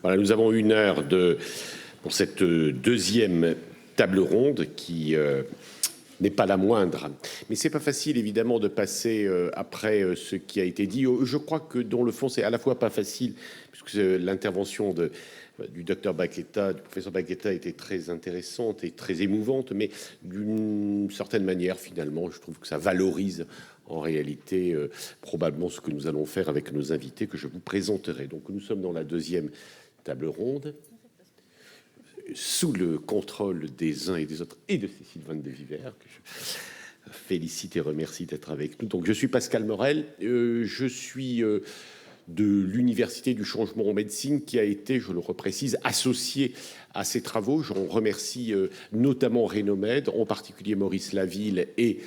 Voilà, nous avons 1 heure pour cette deuxième table ronde qui n'est pas la moindre. Mais c'est pas facile, évidemment, de passer après ce qui a été dit. Je crois que, dans le fond, c'est à la fois pas facile, puisque l'intervention du docteur Bakheta, du professeur Bakheta, était très intéressante et très émouvante, mais d'une certaine manière, finalement, je trouve que ça valorise en réalité probablement ce que nous allons faire avec nos invités que je vous présenterai. Donc nous sommes dans la deuxième table ronde, sous le contrôle des uns et des autres, et de Cécile Van de Viver, que je félicite et remercie d'être avec nous. Donc je suis Pascal Morel, je suis de l'Université du changement en médecine, qui a été, je le reprécise, associé à ces travaux. J'en remercie notamment Rénomed, en particulier Maurice Laville et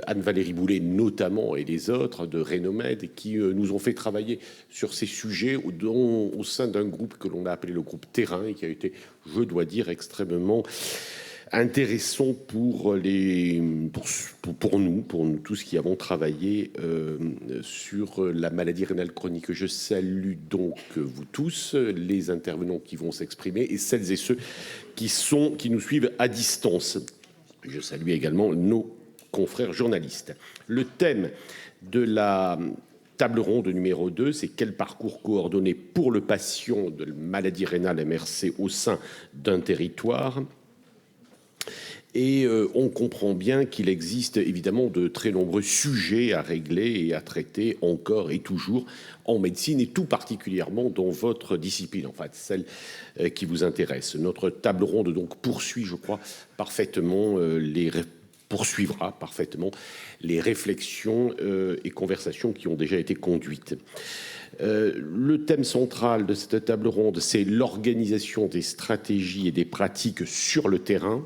Anne-Valérie Boulet notamment, et les autres de Rénomed, qui nous ont fait travailler sur ces sujets au sein d'un groupe que l'on a appelé le groupe Terrain, et qui a été, je dois dire, extrêmement intéressant pour nous tous qui avons travaillé sur la maladie rénale chronique. Je salue donc vous tous, les intervenants qui vont s'exprimer, et celles et ceux qui nous suivent à distance. Je salue également nos confrères journalistes. Le thème de la table ronde numéro 2, c'est quel parcours coordonné pour le patient de maladie rénale MRC au sein d'un territoire. Et on comprend bien qu'il existe évidemment de très nombreux sujets à régler et à traiter encore et toujours en médecine, et tout particulièrement dans votre discipline, en fait, celle qui vous intéresse. Notre table ronde donc poursuivra parfaitement les réflexions et conversations qui ont déjà été conduites. Le thème central de cette table ronde, c'est l'organisation des stratégies et des pratiques sur le terrain,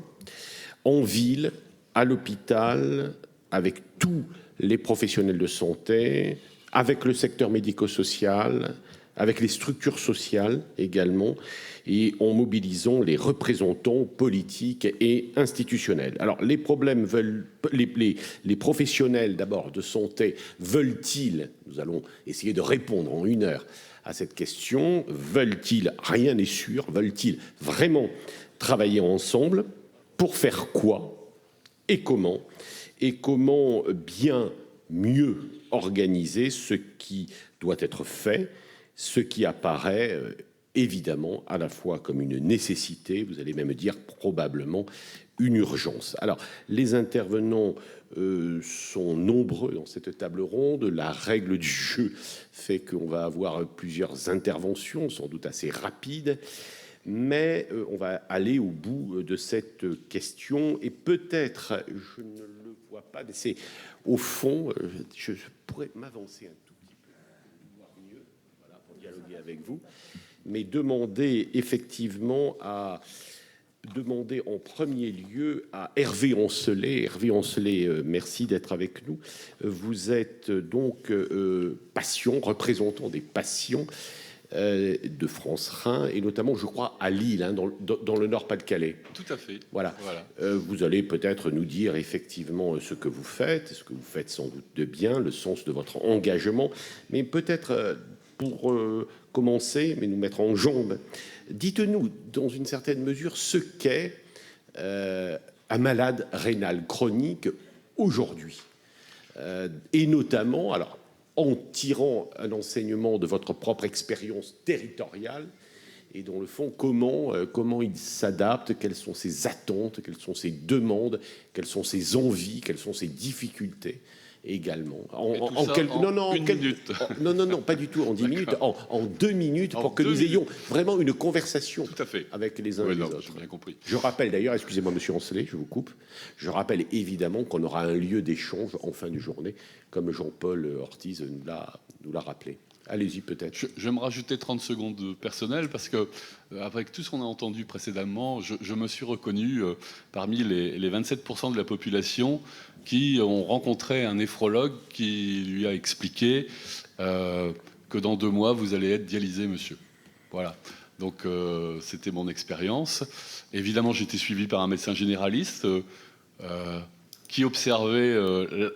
en ville, à l'hôpital, avec tous les professionnels de santé, avec le secteur médico-social, avec les structures sociales également, et en mobilisant les représentants politiques et institutionnels. Alors, les professionnels d'abord de santé veulent-ils, nous allons essayer de répondre en 1 heure à cette question, veulent-ils, rien n'est sûr, veulent-ils vraiment travailler ensemble? Pour faire quoi et comment bien mieux organiser ce qui doit être fait, ce qui apparaît évidemment à la fois comme une nécessité, vous allez même dire probablement une urgence. Alors, les intervenants sont nombreux dans cette table ronde. La règle du jeu fait qu'on va avoir plusieurs interventions, sans doute assez rapides. Mais on va aller au bout de cette question, et peut-être, je ne le vois pas, mais c'est au fond, je pourrais m'avancer un tout petit peu, voir mieux, voilà, pour dialoguer avec vous, mais demander en premier lieu à Hervé Ancelet. Hervé Ancelet, merci d'être avec nous. Vous êtes donc patient, représentant des patients de France Rhin, et notamment, je crois, à Lille, hein, dans le Nord-Pas-de-Calais. Tout à fait. Voilà. Vous allez peut-être nous dire effectivement ce que vous faites sans doute de bien, le sens de votre engagement, mais peut-être pour commencer, mais nous mettre en jambe, dites-nous dans une certaine mesure ce qu'est un malade rénal chronique aujourd'hui, et notamment, alors, en tirant un enseignement de votre propre expérience territoriale, et dans le fond, comment il s'adapte, quelles sont ses attentes, quelles sont ses demandes, quelles sont ses envies, quelles sont ses difficultés également. Non, pas du tout en 10 minutes, en 2 minutes, pour que nous ayons vraiment une conversation avec les uns et les autres. J'ai bien compris. Je rappelle d'ailleurs, excusez-moi monsieur Ancelet, je vous coupe, je rappelle évidemment qu'on aura un lieu d'échange en fin de journée, comme Jean-Paul Ortiz nous l'a rappelé. Allez-y peut-être. Je vais me rajouter 30 secondes de personnel, parce que avec tout ce qu'on a entendu précédemment, je me suis reconnu parmi les 27% de la population qui ont rencontré un néphrologue qui lui a expliqué que dans 2 mois, vous allez être dialysé, monsieur. Voilà. Donc c'était mon expérience. Évidemment, j'étais suivi par un médecin généraliste qui observait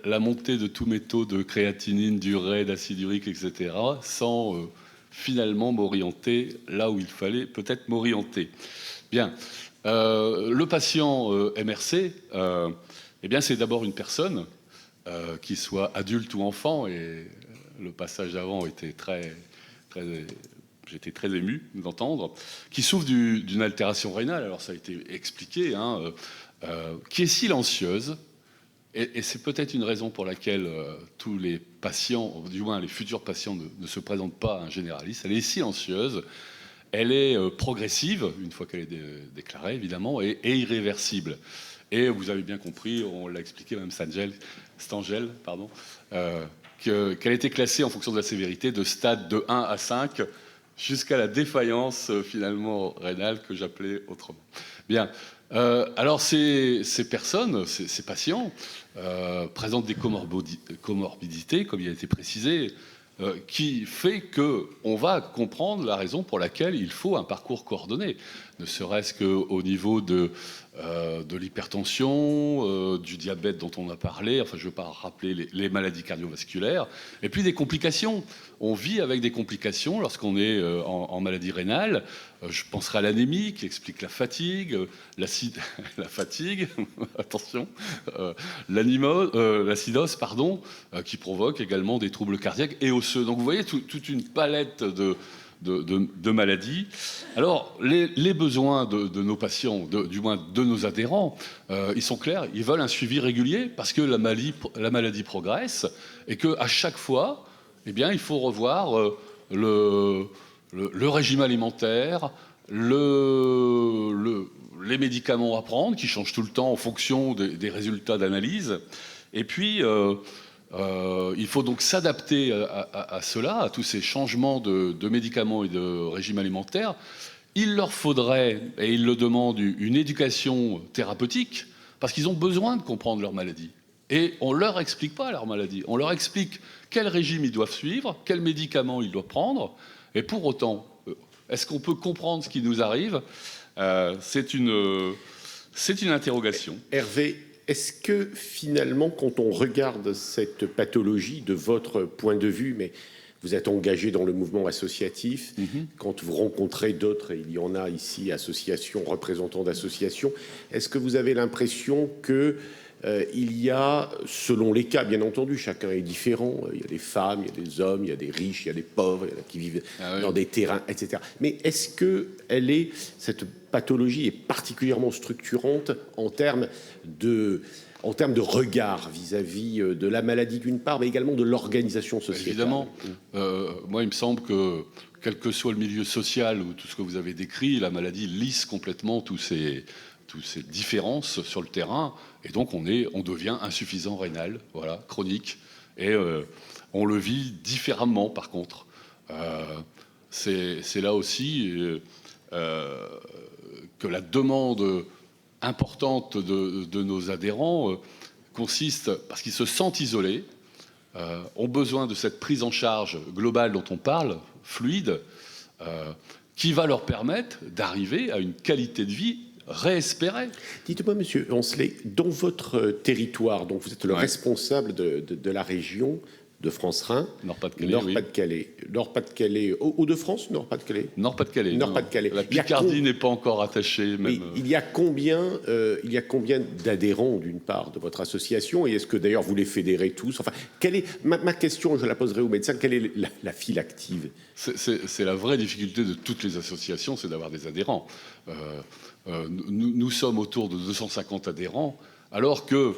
la montée de tous mes taux de créatinine, d'urée, d'acide urique, etc., sans finalement m'orienter là où il fallait peut-être m'orienter. Bien, le patient MRC, eh bien c'est d'abord une personne, qu'il soit adulte ou enfant, et le passage avant était j'étais très ému d'entendre, qui souffre d'une altération rénale, alors ça a été expliqué, qui est silencieuse, et c'est peut-être une raison pour laquelle tous les patients, du moins les futurs patients, ne se présentent pas à un généraliste. Elle est silencieuse, elle est progressive, une fois qu'elle est déclarée évidemment, et irréversible. Et vous avez bien compris, on l'a expliqué, même Stangel, qu'elle était classée en fonction de la sévérité de stade de 1 à 5 jusqu'à la défaillance finalement rénale que j'appelais autrement. Bien. Alors ces personnes, ces patients, présentent des comorbidités, comme il a été précisé, qui fait qu'on va comprendre la raison pour laquelle il faut un parcours coordonné, ne serait-ce qu'au niveau de l'hypertension, du diabète dont on a parlé, enfin je ne veux pas rappeler les maladies cardiovasculaires, et puis des complications. On vit avec des complications lorsqu'on est en maladie rénale. Je penserai à l'anémie qui explique la fatigue, la fatigue, attention, l'acidose, qui provoque également des troubles cardiaques et osseux. Donc vous voyez toute une palette de maladies. Alors, les besoins de nos patients, du moins de nos adhérents, ils sont clairs. Ils veulent un suivi régulier parce que la maladie progresse et qu'à chaque fois, eh bien, il faut revoir le régime alimentaire, les médicaments à prendre qui changent tout le temps en fonction des résultats d'analyse. Et puis, il faut donc s'adapter à cela, à tous ces changements de médicaments et de régime alimentaire. Il leur faudrait, et ils le demandent, une éducation thérapeutique, parce qu'ils ont besoin de comprendre leur maladie. Et on ne leur explique pas leur maladie. On leur explique quel régime ils doivent suivre, quels médicaments ils doivent prendre. Et pour autant, est-ce qu'on peut comprendre ce qui nous arrive ? C'est une interrogation. Hervé, est-ce que finalement, quand on regarde cette pathologie de votre point de vue, mais vous êtes engagé dans le mouvement associatif, quand vous rencontrez d'autres, et il y en a ici, associations, représentants d'associations, est-ce que vous avez l'impression que il y a, selon les cas, bien entendu, chacun est différent. Il y a des femmes, il y a des hommes, il y a des riches, il y a des pauvres, il y en a qui vivent dans des terrains, etc. Mais est-ce que cette pathologie est particulièrement structurante en termes de regard vis-à-vis de la maladie d'une part, mais également de l'organisation sociale? Évidemment. Moi, il me semble que, quel que soit le milieu social ou tout ce que vous avez décrit, la maladie lisse complètement toutes ces différences sur le terrain, et donc on devient insuffisant rénal, voilà, chronique, et on le vit différemment par contre. C'est là aussi que la demande importante de nos adhérents consiste, parce qu'ils se sentent isolés, ont besoin de cette prise en charge globale dont on parle, fluide, qui va leur permettre d'arriver à une qualité de vie réespérée. Dites-moi, monsieur Ancelet, dans votre territoire, donc vous êtes le responsable de la région de France-Rhin, Nord-Pas-de-Calais, Nord-Pas-de-Calais, Hauts-de-France, Nord-Pas-de-Calais. Nord-Pas-de-Calais. La Picardie n'est pas encore attachée. Même. Il y a combien d'adhérents, d'une part, de votre association, et est-ce que d'ailleurs vous les fédérez tous? Enfin, quelle est ma question, je la poserai au médecin, quelle est la file active? C'est la vraie difficulté de toutes les associations, c'est d'avoir des adhérents. Nous sommes autour de 250 adhérents, alors que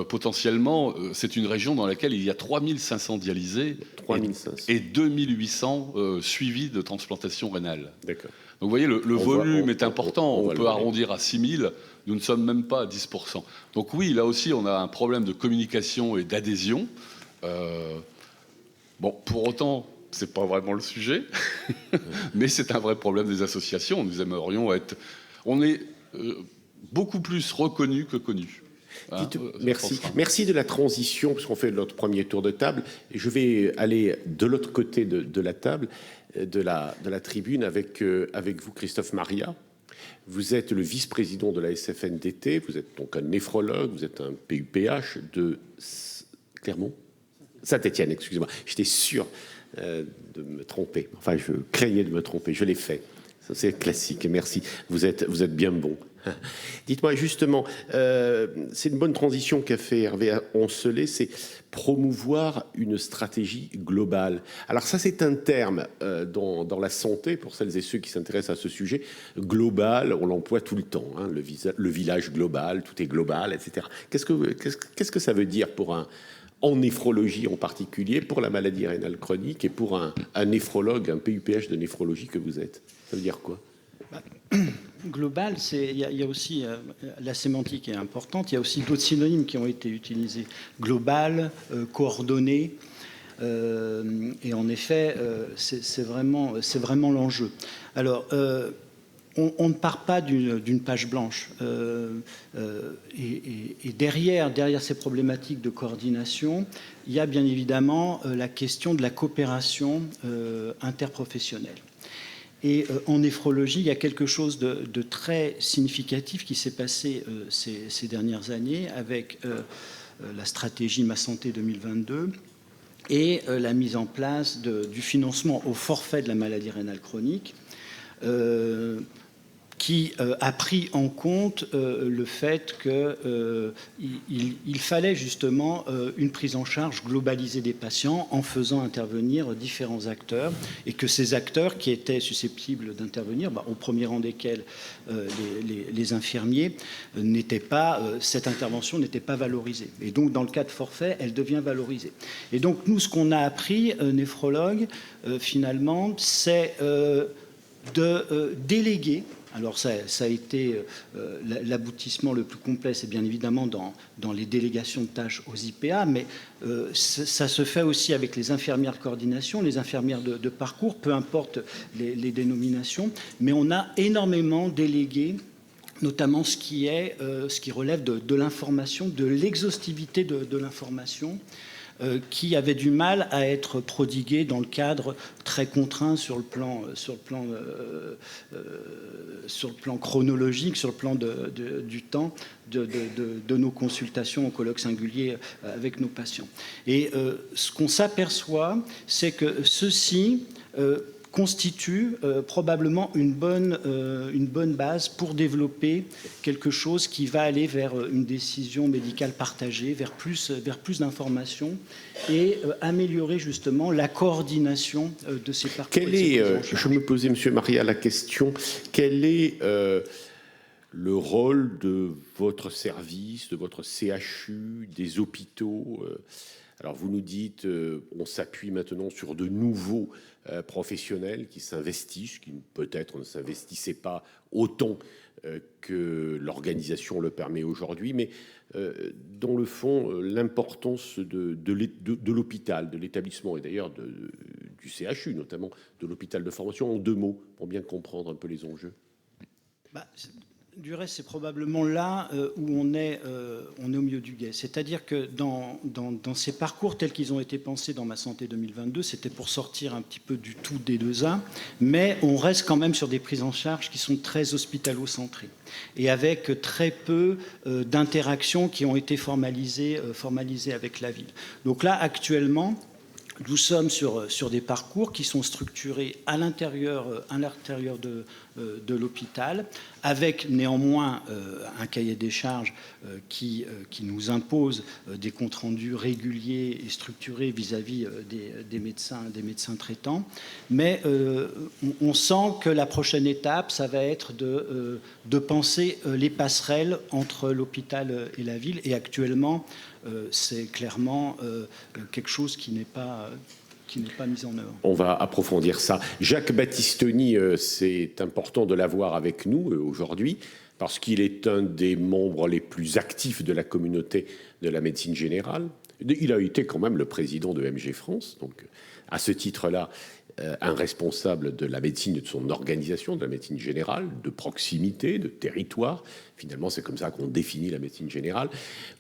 potentiellement, c'est une région dans laquelle il y a 3500 dialysés 3500. Et 2800 suivis de transplantation rénale. D'accord. Donc vous voyez, le volume est important. On peut arrondir à 6000. Nous ne sommes même pas à 10%. Donc oui, là aussi, on a un problème de communication et d'adhésion. Bon, pour autant, c'est pas vraiment le sujet, mais c'est un vrai problème des associations. Nous aimerions être... On est beaucoup plus reconnus que connus. Merci de la transition, puisqu'on fait notre premier tour de table. Je vais aller de l'autre côté de la table, de la tribune, avec vous, Christophe Maria. Vous êtes le vice-président de la SFNDT, vous êtes donc un néphrologue, vous êtes un PUPH de Clermont, Saint-Étienne, excusez-moi. J'étais sûr de me tromper. Enfin, je craignais de me tromper. Je l'ai fait. Ça, c'est classique. Merci. Vous êtes bien bon. Dites-moi justement, c'est une bonne transition qu'a fait Hervé Oncelet, c'est promouvoir une stratégie globale. Alors ça, c'est un terme dans la santé, pour celles et ceux qui s'intéressent à ce sujet. Global, on l'emploie tout le temps, hein, le village global, tout est global, etc. Qu'est-ce que ça veut dire en néphrologie en particulier, pour la maladie rénale chronique et pour un néphrologue, un PUPH de néphrologie que vous êtes? Ça veut dire quoi? Global, il y a aussi, la sémantique est importante, il y a aussi d'autres synonymes qui ont été utilisés. Global, coordonné, et en effet, c'est vraiment l'enjeu. Alors, on ne part pas d'une page blanche. Et derrière ces problématiques de coordination, il y a bien évidemment la question de la coopération interprofessionnelle. Et en néphrologie, il y a quelque chose de très significatif qui s'est passé ces dernières années avec la stratégie Ma Santé 2022 et la mise en place du financement au forfait de la maladie rénale chronique, qui a pris en compte le fait qu'il fallait justement une prise en charge globalisée des patients en faisant intervenir différents acteurs, et que ces acteurs qui étaient susceptibles d'intervenir, au premier rang desquels les infirmiers, cette intervention n'était pas valorisée. Et donc, dans le cas de forfait, elle devient valorisée. Et donc, nous, ce qu'on a appris, néphrologues, finalement, c'est de déléguer. Alors ça a été l'aboutissement le plus complet, c'est bien évidemment dans les délégations de tâches aux IPA, mais ça se fait aussi avec les infirmières de coordination, les infirmières de parcours, peu importe les dénominations, mais on a énormément délégué, notamment ce qui relève de l'information, de l'exhaustivité de l'information, qui avait du mal à être prodigué dans le cadre très contraint sur le plan chronologique, sur le plan du temps de nos consultations au colloque singulier avec nos patients. Et ce qu'on s'aperçoit, c'est que ceci constitue probablement une bonne base pour développer quelque chose qui va aller vers une décision médicale partagée, vers plus d'informations et améliorer justement la coordination de ces parcours. Je me posais, M. Maria, la question, quel est le rôle de votre service, de votre CHU, des hôpitaux? Alors vous nous dites, on s'appuie maintenant sur de nouveaux professionnels qui s'investissent, qui peut-être ne s'investissaient pas autant que l'organisation le permet aujourd'hui, mais dans le fond, l'importance de l'hôpital, de l'établissement, et d'ailleurs du CHU, notamment de l'hôpital de formation, en 2 mots, pour bien comprendre un peu les enjeux. Du reste, c'est probablement là où on est au milieu du gué. C'est-à-dire que dans ces parcours tels qu'ils ont été pensés dans Ma Santé 2022, c'était pour sortir un petit peu du tout des 2A, mais on reste quand même sur des prises en charge qui sont très hospitalo-centrées et avec très peu d'interactions qui ont été formalisées avec la ville. Donc là, actuellement, nous sommes sur des parcours qui sont structurés à l'intérieur de l'hôpital, avec néanmoins un cahier des charges qui nous impose des comptes rendus réguliers et structurés vis-à-vis des médecins traitants. Mais on sent que la prochaine étape, ça va être de penser les passerelles entre l'hôpital et la ville. Et actuellement, c'est clairement quelque chose qui n'est pas mis en œuvre. On va approfondir ça. Jacques Battistoni, c'est important de l'avoir avec nous aujourd'hui, parce qu'il est un des membres les plus actifs de la communauté de la médecine générale. Il a été quand même le président de MG France, donc à ce titre-là, un responsable de la médecine et de son organisation, de la médecine générale, de proximité, de territoire. Finalement, c'est comme ça qu'on définit la médecine générale.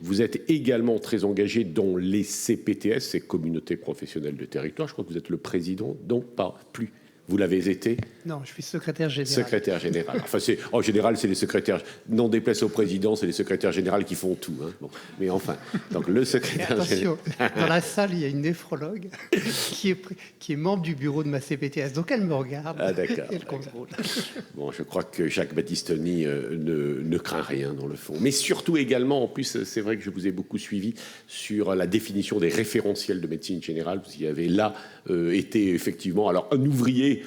Vous êtes également très engagé dans les CPTS, ces communautés professionnelles de territoire. Je crois que vous êtes le président, donc pas plus. Vous l'avez été? Non, je suis secrétaire général. Secrétaire général. Enfin, en général, c'est les secrétaires. Non déplace au président, c'est les secrétaires généraux qui font tout. Hein. Bon. Mais enfin, donc le secrétaire général. Dans la salle, il y a une néphrologue qui est membre du bureau de ma CPTS. Donc elle me regarde. Ah, d'accord. Elle contrôle. Bon, je crois que Jacques Battistoni ne craint rien dans le fond. Mais surtout également, en plus, c'est vrai que je vous ai beaucoup suivi sur la définition des référentiels de médecine générale. Vous y avez là été effectivement, alors un ouvrier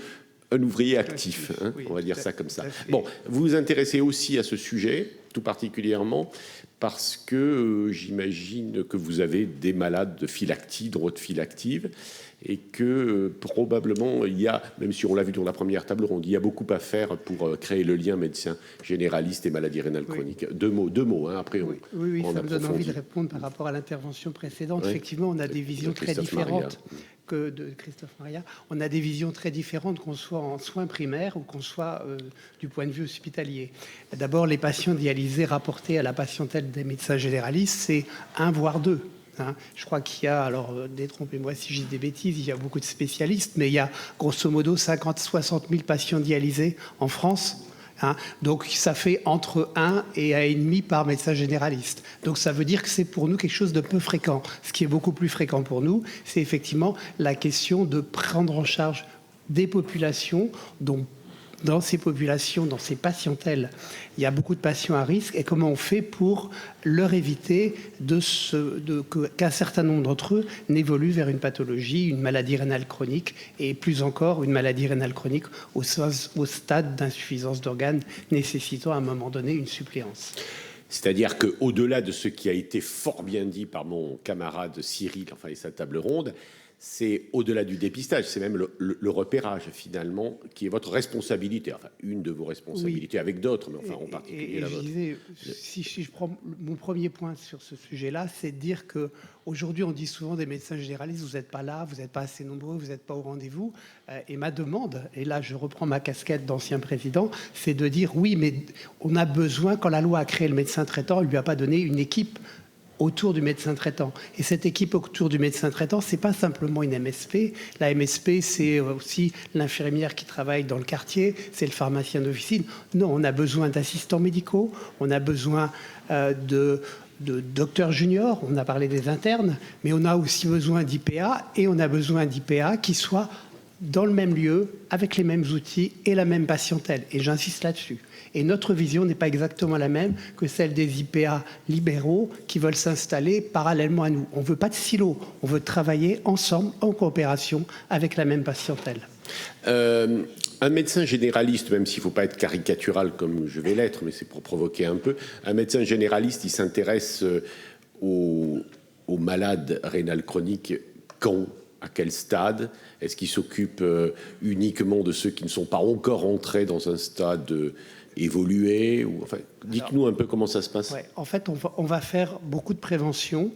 actif, hein, oui, on va dire ça comme ça. Bon, vous vous intéressez aussi à ce sujet, tout particulièrement, parce que j'imagine que vous avez des malades de phylactie, droite active, et que probablement il y a, même si on l'a vu dans la première table ronde, il y a beaucoup à faire pour créer le lien médecin généraliste et maladie rénale chronique. Deux mots, hein, après on ça me donne envie de répondre par rapport à l'intervention précédente. Oui. Effectivement, on a des visions très différentes que de Christophe Maria. On a des visions très différentes, qu'on soit en soins primaires ou qu'on soit du point de vue hospitalier. D'abord, les patients dialysés rapportés à la patientèle des médecins généralistes, c'est 1 voire 2. Hein, je crois qu'il y a, alors détrompez-moi si je dis des bêtises, il y a beaucoup de spécialistes, mais il y a grosso modo 50-60 000 patients dialysés en France. Hein, donc ça fait entre 1 et 1,5 par médecin généraliste. Donc ça veut dire que c'est pour nous quelque chose de peu fréquent. Ce qui est beaucoup plus fréquent pour nous, c'est effectivement la question de prendre en charge des populations dont dans ces populations, dans ces patientèles, il y a beaucoup de patients à risque, et comment on fait pour leur éviter qu'un certain nombre d'entre eux n'évoluent vers une pathologie, une maladie rénale chronique, et plus encore une maladie rénale chronique au stade d'insuffisance d'organes nécessitant à un moment donné une suppléance. C'est-à-dire qu'au-delà de ce qui a été fort bien dit par mon camarade Cyril, enfin, et sa table ronde, c'est au-delà du dépistage, c'est même le repérage finalement qui est votre responsabilité, enfin une de vos responsabilités, oui, avec d'autres, mais enfin en particulier la vôtre. Si je prends mon premier point sur ce sujet-là, c'est de dire qu'aujourd'hui on dit souvent des médecins généralistes, vous n'êtes pas là, vous n'êtes pas assez nombreux, vous n'êtes pas au rendez-vous. Et ma demande, et là je reprends ma casquette d'ancien président, c'est de dire oui, mais on a besoin, quand la loi a créé le médecin traitant, elle ne lui a pas donné une équipe autour du médecin traitant. Et cette équipe autour du médecin traitant, c'est pas simplement une MSP. La MSP, c'est aussi l'infirmière qui travaille dans le quartier, c'est le pharmacien d'officine. Non, on a besoin d'assistants médicaux, on a besoin de docteurs juniors, on a parlé des internes, mais on a aussi besoin d'IPA, et on a besoin d'IPA qui soient dans le même lieu, avec les mêmes outils et la même patientèle. Et j'insiste là-dessus. Et notre vision n'est pas exactement la même que celle des IPA libéraux qui veulent s'installer parallèlement à nous. On ne veut pas de silo, on veut travailler ensemble, en coopération, avec la même patientèle. Un médecin généraliste, même s'il ne faut pas être caricatural comme je vais l'être, mais c'est pour provoquer un peu, un médecin généraliste, il s'intéresse aux malades rénales chroniques quand ? À quel stade? Est-ce qu'il s'occupe uniquement de ceux qui ne sont pas encore entrés dans un stade évolué ou, enfin, dites-nous un peu comment ça se passe. Ouais, en fait, on va faire beaucoup de prévention,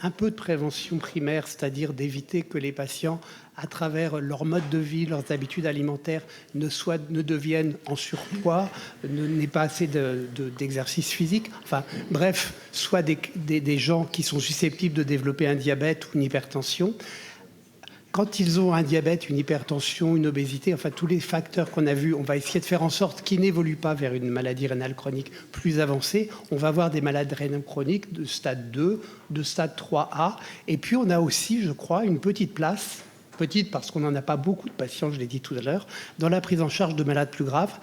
un peu de prévention primaire, c'est-à-dire d'éviter que les patients, à travers leur mode de vie, leurs habitudes alimentaires, ne deviennent en surpoids, n'aient pas assez d'exercice physique. Enfin, bref, soit des gens qui sont susceptibles de développer un diabète ou une hypertension. Quand ils ont un diabète, une hypertension, une obésité, enfin tous les facteurs qu'on a vus, on va essayer de faire en sorte qu'ils n'évoluent pas vers une maladie rénale chronique plus avancée. On va avoir des malades rénales chroniques de stade 2, de stade 3A. Et puis on a aussi, je crois, une petite place, petite parce qu'on n'en a pas beaucoup de patients, je l'ai dit tout à l'heure, dans la prise en charge de malades plus graves,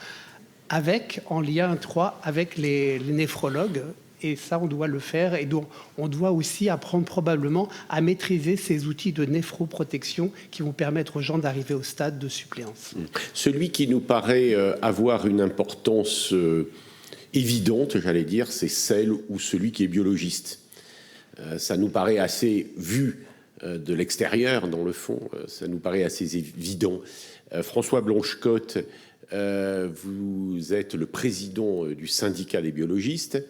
en lien étroit avec les néphrologues. Et ça, on doit le faire. Et donc, on doit aussi apprendre probablement à maîtriser ces outils de néphroprotection qui vont permettre aux gens d'arriver au stade de suppléance. Celui qui nous paraît avoir une importance évidente, j'allais dire, c'est celle ou celui qui est biologiste. Ça nous paraît assez vu de l'extérieur, dans le fond. Ça nous paraît assez évident. François Blanchecotte, vous êtes le président du syndicat des biologistes.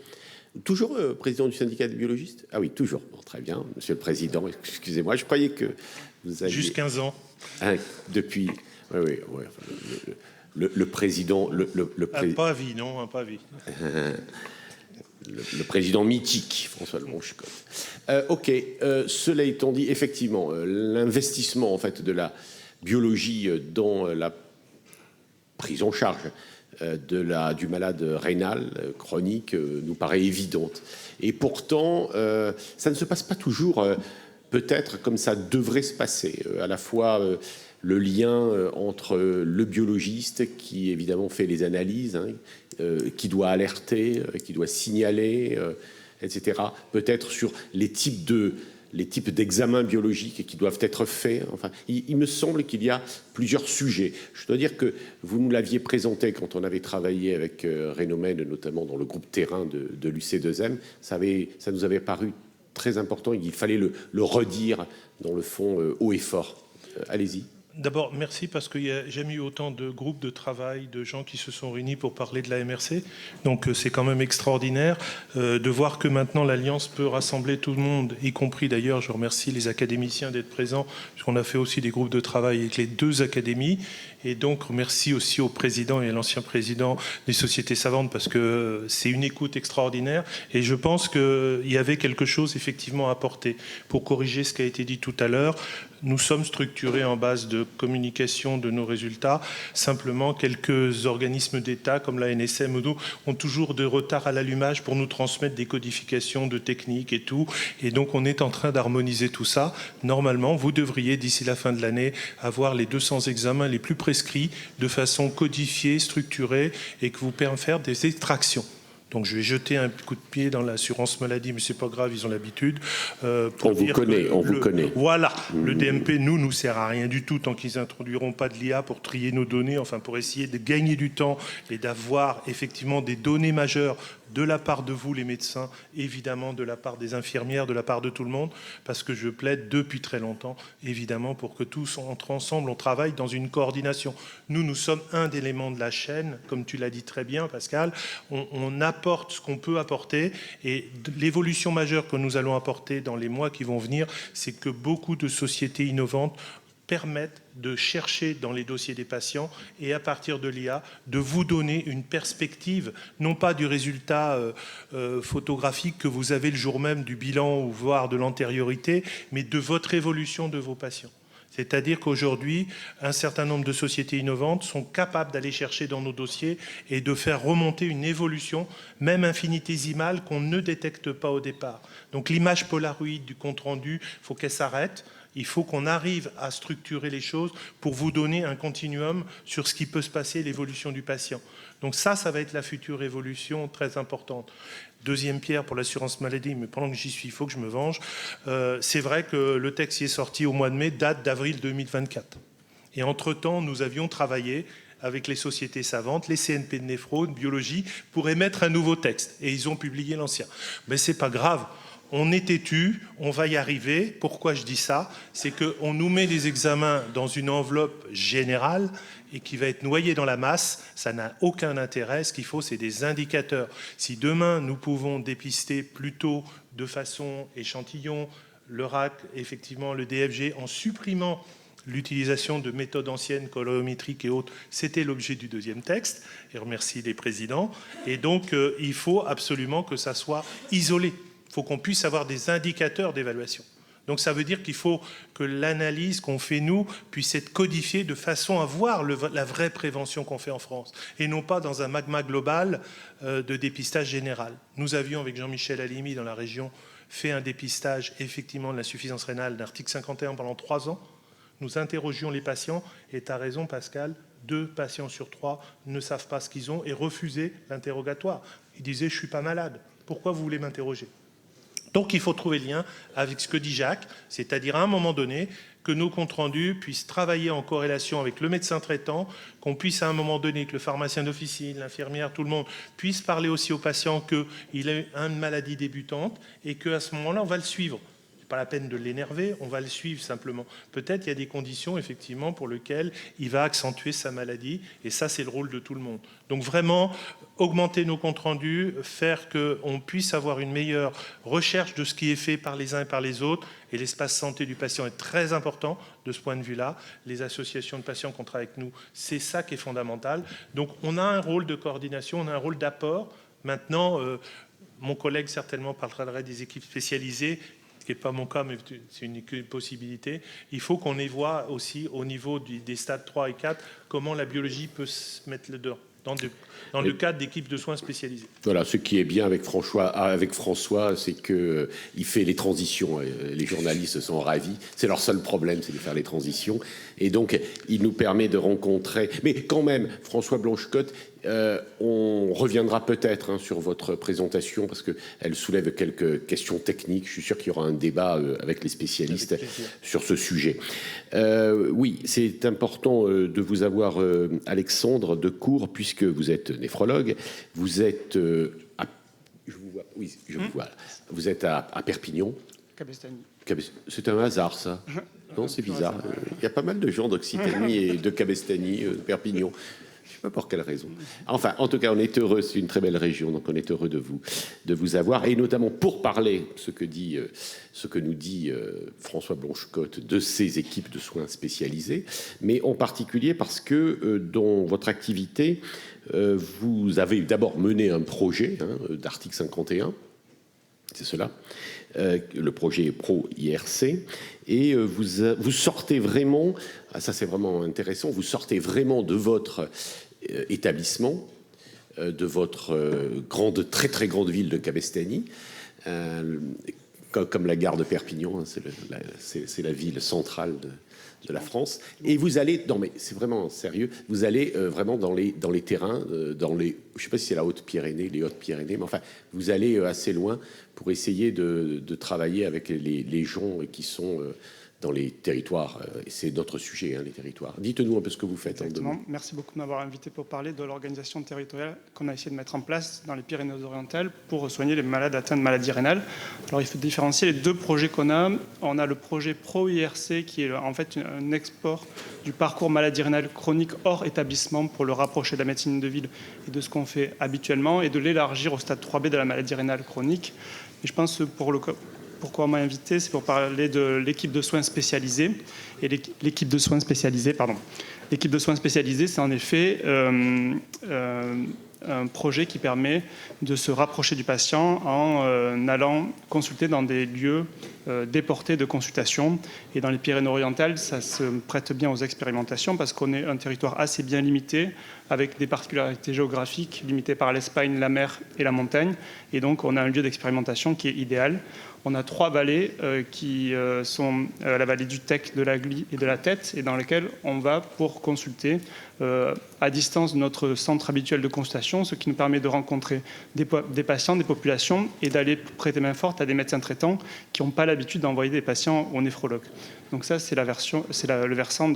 Toujours président du syndicat des biologistes? Ah oui, toujours. Bon, très bien, monsieur le président. Excusez-moi, je croyais que vous aviez... Juste 15 ans. Hein, depuis... Oui, enfin, le président... Pas à vie, non, pas à vie. Le président mythique, François Blanchecotte. Ok, cela étant dit, effectivement, l'investissement en fait, de la biologie dans la prise en charge du malade rénal chronique nous paraît évidente. Et pourtant, ça ne se passe pas toujours peut-être comme ça devrait se passer. À la fois le lien entre le biologiste qui évidemment fait les analyses, qui doit alerter, qui doit signaler, etc. Peut-être sur les types d'examens biologiques qui doivent être faits. Enfin, il me semble qu'il y a plusieurs sujets. Je dois dire que vous nous l'aviez présenté quand on avait travaillé avec Rénomène, notamment dans le groupe terrain de l'UC2M. Ça nous avait paru très important. Il fallait le redire dans le fond haut et fort. Allez-y. D'abord, merci parce qu'il n'y a jamais eu autant de groupes de travail, de gens qui se sont réunis pour parler de la MRC. Donc c'est quand même extraordinaire de voir que maintenant l'Alliance peut rassembler tout le monde, y compris d'ailleurs, je remercie les académiciens d'être présents, puisqu'on a fait aussi des groupes de travail avec les 2 académies. Et donc, merci aussi au président et à l'ancien président des sociétés savantes parce que c'est une écoute extraordinaire. Et je pense qu'il y avait quelque chose effectivement à apporter pour corriger ce qui a été dit tout à l'heure. Nous sommes structurés en base de communication de nos résultats. Simplement, quelques organismes d'État comme la NSM ont toujours de retard à l'allumage pour nous transmettre des codifications de techniques et tout. Et donc, on est en train d'harmoniser tout ça. Normalement, vous devriez, d'ici la fin de l'année, avoir les 200 examens les plus prescrits de façon codifiée, structurée et que vous permet faire des extractions. Donc je vais jeter un coup de pied dans l'assurance maladie, mais c'est pas grave, ils ont l'habitude. On vous connaît. Voilà, le DMP nous sert à rien du tout tant qu'ils introduiront pas de l'IA pour trier nos données, enfin pour essayer de gagner du temps et d'avoir effectivement des données majeures de la part de vous les médecins, évidemment de la part des infirmières, de la part de tout le monde, parce que je plaide depuis très longtemps, évidemment, pour que tous ensemble, on travaille dans une coordination. Nous sommes un élément de la chaîne, comme tu l'as dit très bien, Pascal, on apporte ce qu'on peut apporter, et l'évolution majeure que nous allons apporter dans les mois qui vont venir, c'est que beaucoup de sociétés innovantes permettent de chercher dans les dossiers des patients et à partir de l'IA, de vous donner une perspective, non pas du résultat photographique que vous avez le jour même du bilan ou voire de l'antériorité, mais de votre évolution de vos patients. C'est-à-dire qu'aujourd'hui, un certain nombre de sociétés innovantes sont capables d'aller chercher dans nos dossiers et de faire remonter une évolution, même infinitésimale, qu'on ne détecte pas au départ. Donc l'image polaroïde du compte-rendu, il faut qu'elle s'arrête. Il faut qu'on arrive à structurer les choses pour vous donner un continuum sur ce qui peut se passer, l'évolution du patient. Donc ça va être la future évolution très importante. Deuxième pierre pour l'assurance maladie, mais pendant que j'y suis, il faut que je me venge. C'est vrai que le texte y est sorti au mois de mai, date d'avril 2024. Et entre-temps, nous avions travaillé avec les sociétés savantes, les CNP de néphrone, biologie, pour émettre un nouveau texte. Et ils ont publié l'ancien. Mais c'est pas grave. On est têtu, on va y arriver. Pourquoi je dis ça? C'est qu'on nous met les examens dans une enveloppe générale et qui va être noyée dans la masse. Ça n'a aucun intérêt. Ce qu'il faut, c'est des indicateurs. Si demain, nous pouvons dépister plutôt de façon échantillon, le RAC, effectivement, le DFG, en supprimant l'utilisation de méthodes anciennes, colorimétriques et autres, c'était l'objet du deuxième texte. Et remercie les présidents. Et donc, il faut absolument que ça soit isolé. Il faut qu'on puisse avoir des indicateurs d'évaluation. Donc ça veut dire qu'il faut que l'analyse qu'on fait nous puisse être codifiée de façon à voir la vraie prévention qu'on fait en France et non pas dans un magma global de dépistage général. Nous avions avec Jean-Michel Halimi dans la région fait un dépistage effectivement de l'insuffisance rénale d'article 51 pendant 3 ans. Nous interrogions les patients et tu as raison Pascal, 2 patients sur 3 ne savent pas ce qu'ils ont et refusaient l'interrogatoire. Ils disaient « je ne suis pas malade, pourquoi vous voulez m'interroger ?» Donc il faut trouver le lien avec ce que dit Jacques, c'est-à-dire à un moment donné que nos comptes rendus puissent travailler en corrélation avec le médecin traitant, qu'on puisse à un moment donné, que le pharmacien d'officine, l'infirmière, tout le monde puisse parler aussi au patient qu'il a une maladie débutante et qu'à ce moment-là, on va le suivre. Pas la peine de l'énerver, on va le suivre simplement. Peut-être il y a des conditions effectivement pour lesquelles il va accentuer sa maladie et ça c'est le rôle de tout le monde. Donc vraiment augmenter nos comptes rendus, faire qu'on puisse avoir une meilleure recherche de ce qui est fait par les uns et par les autres et l'espace santé du patient est très important de ce point de vue-là. Les associations de patients qu'on travaille avec nous, c'est ça qui est fondamental. Donc on a un rôle de coordination, on a un rôle d'apport. Maintenant, mon collègue certainement parlera des équipes spécialisées, ce qui n'est pas mon cas, mais c'est une possibilité. Il faut qu'on y voit aussi au niveau des stades 3 et 4 comment la biologie peut se mettre dedans, dans le cadre d'équipes de soins spécialisées. Voilà, ce qui est bien avec François, c'est que il fait les transitions. Les journalistes sont ravis. C'est leur seul problème, c'est de faire les transitions. Et donc, il nous permet de rencontrer. Mais quand même, François Blanchecotte, on reviendra peut-être sur votre présentation parce qu'elle soulève quelques questions techniques. Je suis sûr qu'il y aura un débat avec les spécialistes sur ce sujet. Oui, c'est important de vous avoir, Alexandre Decour, puisque vous êtes néphrologue. Vous êtes je vous vois. Oui, je vous vois. Vous êtes à Perpignan. Cabestany. C'est un hasard, ça. Non, c'est bizarre. Il y a pas mal de gens d'Occitanie et de Cabestany, de Perpignan. Je ne sais pas pour quelle raison. Enfin, en tout cas, on est heureux. C'est une très belle région, donc on est heureux de vous avoir, et notamment pour parler ce que nous dit François Blanchecotte de ces équipes de soins spécialisées, mais en particulier parce que dans votre activité, vous avez d'abord mené un projet d'article 51. C'est cela, le projet Pro-IRC, et vous sortez vraiment, ça c'est vraiment intéressant, vous sortez vraiment de votre établissement, de votre très très grande ville de Cabestany, comme la gare de Perpignan, c'est la ville centrale de la France, et vous allez, non mais c'est vraiment sérieux, vous allez vraiment dans les terrains, je ne sais pas si c'est la Haute-Pyrénées, les Hautes-Pyrénées, mais enfin, vous allez assez loin pour essayer de travailler avec les gens qui sont dans les territoires. C'est notre sujet, les territoires. Dites-nous un peu ce que vous faites. Exactement. Merci beaucoup de m'avoir invité pour parler de l'organisation territoriale qu'on a essayé de mettre en place dans les Pyrénées-Orientales pour soigner les malades atteints de maladies rénales. Alors, il faut différencier les deux projets qu'on a. On a le projet Pro-IRC qui est en fait un export du parcours maladie rénale chronique hors établissement pour le rapprocher de la médecine de ville et de ce qu'on fait habituellement et de l'élargir au stade 3B de la maladie rénale chronique. Et je pense que pourquoi on m'a invité, c'est pour parler de l'équipe de soins spécialisés. Et l'équipe de soins spécialisés, L'équipe de soins spécialisés, c'est en effet un projet qui permet de se rapprocher du patient en allant consulter dans des lieux déportés de consultation. Et dans les Pyrénées-Orientales, ça se prête bien aux expérimentations parce qu'on est un territoire assez bien limité, avec des particularités géographiques limitées par l'Espagne, la mer et la montagne. Et donc, on a un lieu d'expérimentation qui est idéal. On a 3 vallées qui sont la vallée du Tech, de la Glie et de la Tête, et dans lesquelles on va pour consulter à distance de notre centre habituel de consultation, ce qui nous permet de rencontrer des patients, des populations, et d'aller prêter main forte à des médecins traitants qui n'ont pas l'habitude d'envoyer des patients aux néphrologues. Donc ça, c'est le versant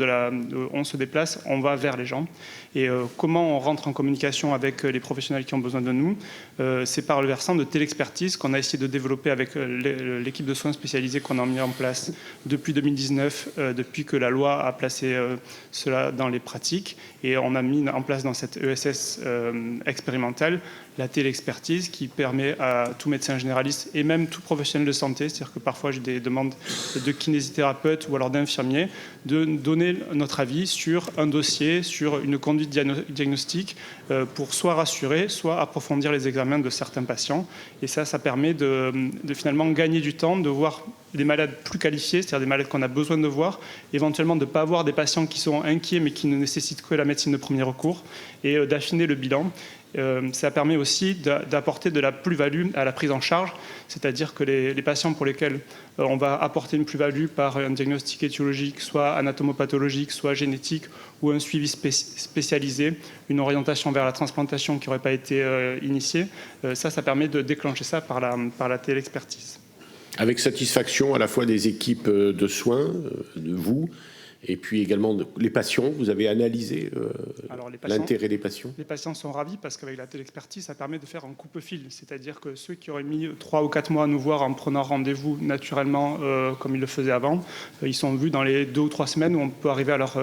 on se déplace, on va vers les gens. Et comment on rentre en communication avec les professionnels qui ont besoin de nous, c'est par le versant de télexpertise qu'on a essayé de développer avec l'équipe de soins spécialisés qu'on a mis en place depuis 2019, depuis que la loi a placé cela dans les pratiques. Et on a mis en place dans cette ESS expérimentale la télexpertise qui permet à tout médecin généraliste et même tout professionnel de santé, c'est-à-dire que parfois j'ai des demandes de kinésithérapeutes ou alors d'infirmiers, de donner notre avis sur un dossier, sur une conduite diagnostique pour soit rassurer, soit approfondir les examens de certains patients. Et ça permet de finalement gagner du temps, de voir des malades plus qualifiés, c'est-à-dire des malades qu'on a besoin de voir, éventuellement de ne pas avoir des patients qui sont inquiets mais qui ne nécessitent que la médecine de premier recours, et d'affiner le bilan. Ça permet aussi d'apporter de la plus-value à la prise en charge, c'est-à-dire que les patients pour lesquels on va apporter une plus-value par un diagnostic étiologique, soit anatomopathologique, soit génétique, ou un suivi spécialisé, une orientation vers la transplantation qui n'aurait pas été initiée, ça permet de déclencher ça par la télexpertise. Avec satisfaction à la fois des équipes de soins, de vous, et puis également les patients. Vous avez analysé l'intérêt des patients? Les patients sont ravis parce qu'avec la télexpertise, ça permet de faire un coupe-fil. C'est-à-dire que ceux qui auraient mis 3 ou 4 mois à nous voir en prenant rendez-vous naturellement, comme ils le faisaient avant, ils sont vus dans les 2 ou 3 semaines où on peut arriver à leur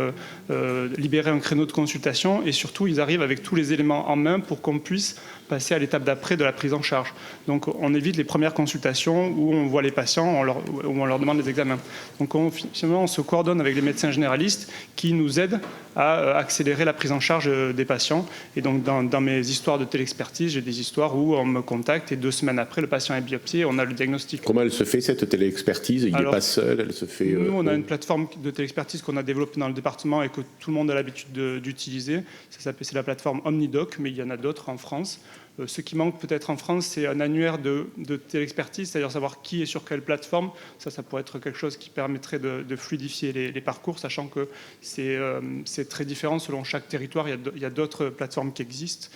libérer un créneau de consultation. Et surtout, ils arrivent avec tous les éléments en main pour qu'on puisse passer à l'étape d'après de la prise en charge. Donc on évite les premières consultations où on voit les patients, où on leur demande des examens. Donc finalement, on se coordonne avec les médecins médecins généralistes qui nous aident à accélérer la prise en charge des patients. Et donc, dans mes histoires de téléexpertise, j'ai des histoires où on me contacte et 2 semaines après, le patient est biopsié et on a le diagnostic. Comment elle se fait, cette téléexpertise? Il n'est pas seul, elle se fait... Nous, on a une plateforme de téléexpertise qu'on a développée dans le département et que tout le monde a l'habitude d'utiliser. C'est la plateforme OmniDoc, mais il y en a d'autres en France. Ce qui manque peut-être en France, c'est un annuaire de téléexpertise, c'est-à-dire savoir qui est sur quelle plateforme. Ça pourrait être quelque chose qui permettrait de fluidifier les parcours, sachant que c'est très différent selon chaque territoire. Il y a d'autres plateformes qui existent.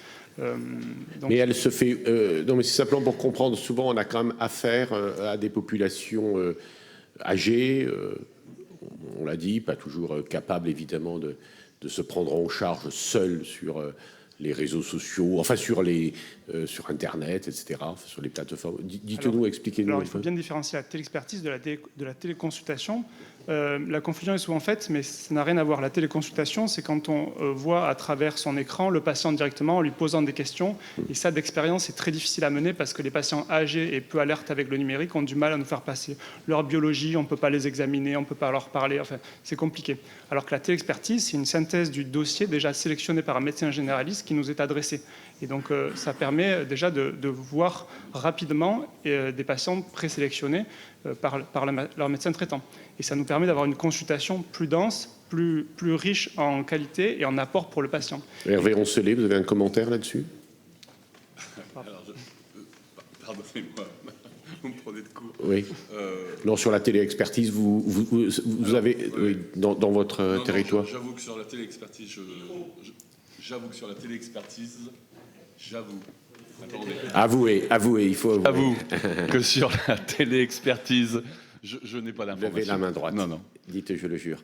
Mais elle se fait... non, mais c'est simplement pour comprendre. Souvent, on a quand même affaire à des populations âgées, on l'a dit, pas toujours capables, évidemment, de se prendre en charge seuls sur... les réseaux sociaux, enfin sur Internet, etc., sur les plateformes. Dites-nous, expliquez-nous. Alors, il faut bien différencier la téléexpertise de la téléconsultation. La confusion est souvent faite, mais ça n'a rien à voir. La téléconsultation, c'est quand on voit à travers son écran le patient directement en lui posant des questions. Et ça, d'expérience, c'est très difficile à mener parce que les patients âgés et peu alertes avec le numérique ont du mal à nous faire passer leur biologie, on ne peut pas les examiner, on ne peut pas leur parler, enfin, c'est compliqué. Alors que la téléexpertise, c'est une synthèse du dossier déjà sélectionné par un médecin généraliste qui nous est adressé. Et donc, ça permet déjà de voir rapidement des patients présélectionnés par leur médecin traitant. Et ça nous permet d'avoir une consultation plus dense, plus riche en qualité et en apport pour le patient. Hervé Roncelet, vous avez un commentaire là-dessus? Pardonnez-moi, vous me prenez de court. Oui. Non, sur la téléexpertise, vous avez oui, dans votre territoire. J'avoue que sur la téléexpertise, j'avoue. Attendez. Avouez, il faut avouer. J'avoue que sur la téléexpertise, je n'ai pas d'information. Levez la main droite. Non. Dites, je le jure.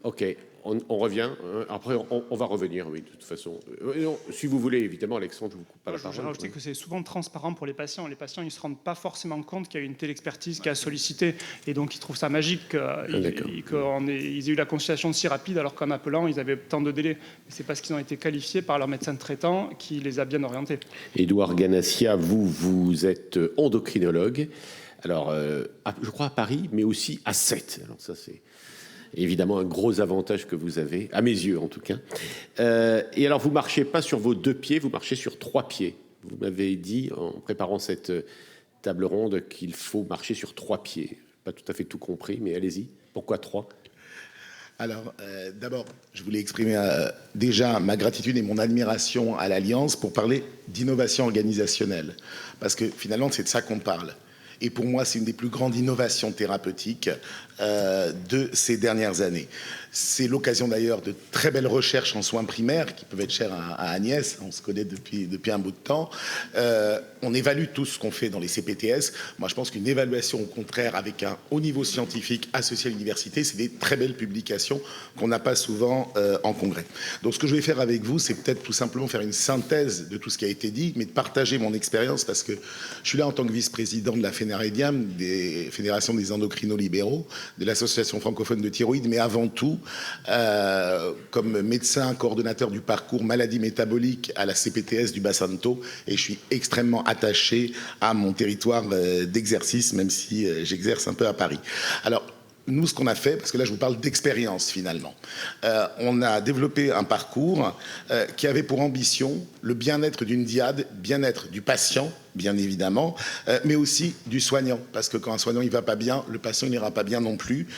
Ok, on revient. Après, on va revenir, oui, de toute façon. Non, si vous voulez, évidemment, Alexandre, je vous coupe pas la parole. Je rajouter que c'est souvent transparent pour les patients. Les patients, ils ne se rendent pas forcément compte qu'il y a une téléexpertise qui a sollicité. Et donc, ils trouvent ça magique qu'ils aient eu la consultation si rapide, alors qu'en appelant, ils avaient tant de délai. C'est parce qu'ils ont été qualifiés par leur médecin traitant qui les a bien orientés. Édouard Ganassia, vous êtes endocrinologue. Alors, je crois à Paris, mais aussi à 7. Alors ça, c'est évidemment un gros avantage que vous avez, à mes yeux en tout cas. Et alors, vous ne marchez pas sur vos 2 pieds, vous marchez sur 3 pieds. Vous m'avez dit, en préparant cette table ronde, qu'il faut marcher sur 3 pieds. Pas tout à fait tout compris, mais allez-y. Pourquoi 3 ? Alors, d'abord, je voulais exprimer déjà ma gratitude et mon admiration à l'Alliance pour parler d'innovation organisationnelle. Parce que finalement, c'est de ça qu'on parle. Et pour moi, c'est une des plus grandes innovations thérapeutiques de ces dernières années. C'est l'occasion d'ailleurs de très belles recherches en soins primaires qui peuvent être chères à Agnès. On se connaît depuis un bout de temps. On évalue tout ce qu'on fait dans les CPTS. Moi, je pense qu'une évaluation, au contraire, avec un haut niveau scientifique associé à l'université, c'est des très belles publications qu'on n'a pas souvent en congrès. Donc, ce que je vais faire avec vous, c'est peut-être tout simplement faire une synthèse de tout ce qui a été dit, mais de partager mon expérience parce que je suis là en tant que vice-président de la FENAREDIAM, des fédérations des endocrino-libéraux, de l'association francophone de thyroïde, mais avant tout, comme médecin coordonnateur du parcours maladie métabolique à la CPTS du Bas-Santo, et je suis extrêmement attaché à mon territoire d'exercice, même si j'exerce un peu à Paris. Alors, nous, ce qu'on a fait, parce que là, je vous parle d'expérience, finalement. On a développé un parcours qui avait pour ambition le bien-être d'une diade, bien-être du patient, bien évidemment, mais aussi du soignant. Parce que quand un soignant ne va pas bien, le patient n'ira pas bien non plus.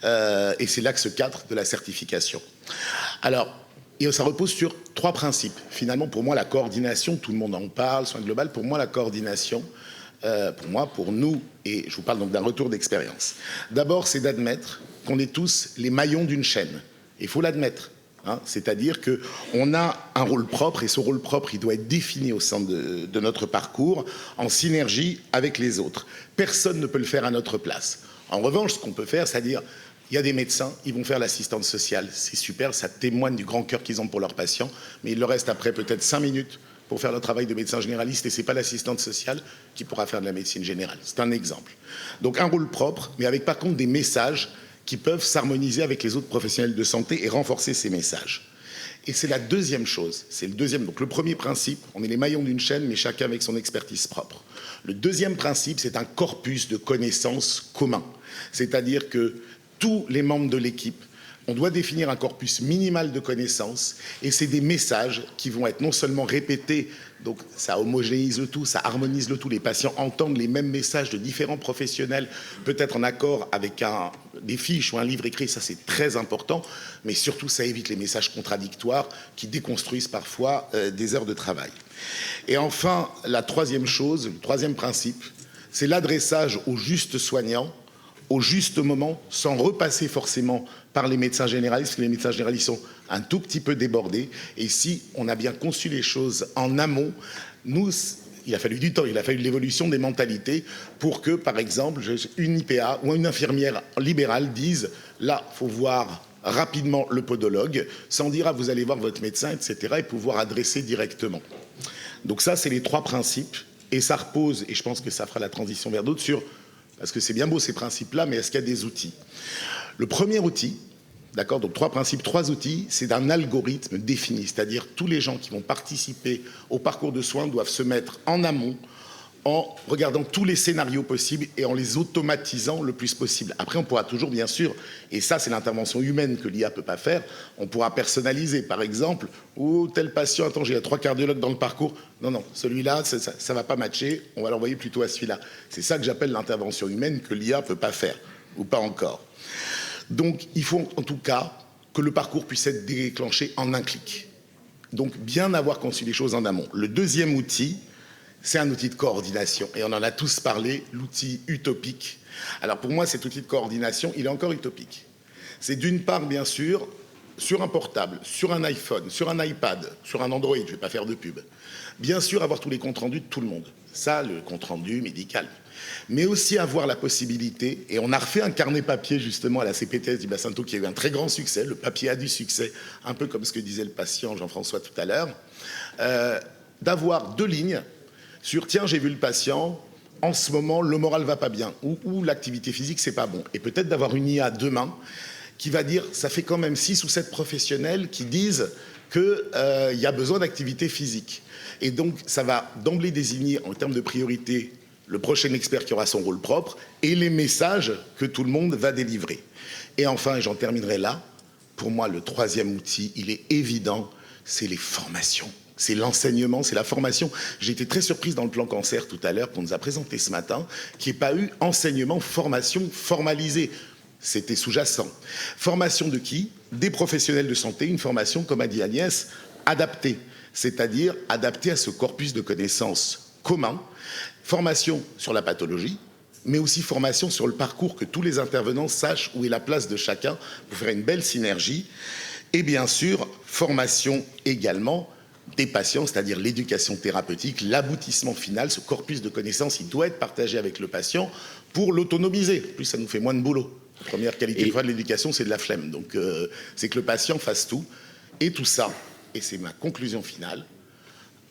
Et c'est l'axe 4 de la certification. Alors, et ça repose sur 3 principes. Finalement, pour moi, la coordination, tout le monde en parle, soin global, pour moi, la coordination, pour nous, et je vous parle donc d'un retour d'expérience. D'abord, c'est d'admettre qu'on est tous les maillons d'une chaîne. Il faut l'admettre. Hein, c'est-à-dire qu'on a un rôle propre, et ce rôle propre, il doit être défini au sein de notre parcours, en synergie avec les autres. Personne ne peut le faire à notre place. En revanche, ce qu'on peut faire, c'est-à-dire, il y a des médecins, ils vont faire l'assistante sociale. C'est super, ça témoigne du grand cœur qu'ils ont pour leurs patients, mais il leur reste après peut-être 5 minutes pour faire le travail de médecin généraliste, et ce n'est pas l'assistante sociale qui pourra faire de la médecine générale. C'est un exemple. Donc un rôle propre, mais avec par contre des messages qui peuvent s'harmoniser avec les autres professionnels de santé et renforcer ces messages. Et c'est la deuxième chose. C'est le deuxième. Donc le premier principe, on est les maillons d'une chaîne, mais chacun avec son expertise propre. Le deuxième principe, c'est un corpus de connaissances commun. C'est-à-dire que tous les membres de l'équipe On doit définir un corpus minimal de connaissances et c'est des messages qui vont être non seulement répétés, donc ça homogénéise le tout, ça harmonise le tout, les patients entendent les mêmes messages de différents professionnels, peut-être en accord avec des fiches ou un livre écrit, ça c'est très important, mais surtout ça évite les messages contradictoires qui déconstruisent parfois des heures de travail. Et enfin, la troisième chose, le troisième principe, c'est l'adressage au juste soignant, au juste moment, sans repasser forcément par les médecins généralistes, parce que les médecins généralistes sont un tout petit peu débordés. Et si on a bien conçu les choses en amont, nous, il a fallu du temps, il a fallu de l'évolution des mentalités pour que, par exemple, une IPA ou une infirmière libérale dise « là, il faut voir rapidement le podologue », sans dire « ah, vous allez voir votre médecin, etc. » et pouvoir adresser directement. Donc ça, c'est les trois principes. Et ça repose, et je pense que ça fera la transition vers d'autres, sur... Parce que c'est bien beau ces principes-là, mais est-ce qu'il y a des outils? Le premier outil, d'accord, donc 3 principes, 3 outils, c'est d'un algorithme défini, c'est-à-dire tous les gens qui vont participer au parcours de soins doivent se mettre en amont en regardant tous les scénarios possibles et en les automatisant le plus possible. Après, on pourra toujours, bien sûr, et ça c'est l'intervention humaine que l'IA ne peut pas faire, on pourra personnaliser, par exemple, ou tel patient, attends, j'ai 3 cardiologues dans le parcours, non, celui-là, ça ne va pas matcher, on va l'envoyer plutôt à celui-là. C'est ça que j'appelle l'intervention humaine que l'IA ne peut pas faire, ou pas encore. Donc, il faut en tout cas que le parcours puisse être déclenché en un clic. Donc, bien avoir conçu les choses en amont. Le deuxième outil, c'est un outil de coordination. Et on en a tous parlé, l'outil utopique. Alors, pour moi, cet outil de coordination, il est encore utopique. C'est d'une part, bien sûr, sur un portable, sur un iPhone, sur un iPad, sur un Android, je ne vais pas faire de pub. Bien sûr, avoir tous les comptes rendus de tout le monde. Ça, le compte rendu médical. Mais aussi avoir la possibilité, et on a refait un carnet papier justement à la CPTS du Bassinto qui a eu un très grand succès, le papier a du succès, un peu comme ce que disait le patient Jean-François tout à l'heure, d'avoir 2 lignes sur tiens, j'ai vu le patient, en ce moment le moral va pas bien, ou l'activité physique c'est pas bon. Et peut-être d'avoir une IA demain qui va dire, ça fait quand même 6 ou 7 professionnels qui disent qu'il y a besoin d'activité physique. Et donc ça va d'emblée désigner en termes de priorité le prochain expert qui aura son rôle propre et les messages que tout le monde va délivrer. Et enfin, et j'en terminerai là, pour moi le troisième outil, il est évident, c'est les formations. C'est l'enseignement, c'est la formation. J'ai été très surprise dans le plan cancer tout à l'heure qu'on nous a présenté ce matin, qu'il n'y ait pas eu enseignement, formation formalisée. C'était sous-jacent. Formation de qui? Des professionnels de santé, une formation, comme a dit Agnès, adaptée, c'est-à-dire adaptée à ce corpus de connaissances commun. Formation sur la pathologie, mais aussi formation sur le parcours, que tous les intervenants sachent où est la place de chacun pour faire une belle synergie. Et bien sûr, formation également des patients, c'est-à-dire l'éducation thérapeutique, l'aboutissement final, ce corpus de connaissances, il doit être partagé avec le patient pour l'autonomiser. Plus ça nous fait moins de boulot. La première qualité de l'éducation, c'est de la flemme. Donc, c'est que le patient fasse tout. Et tout ça, et c'est ma conclusion finale,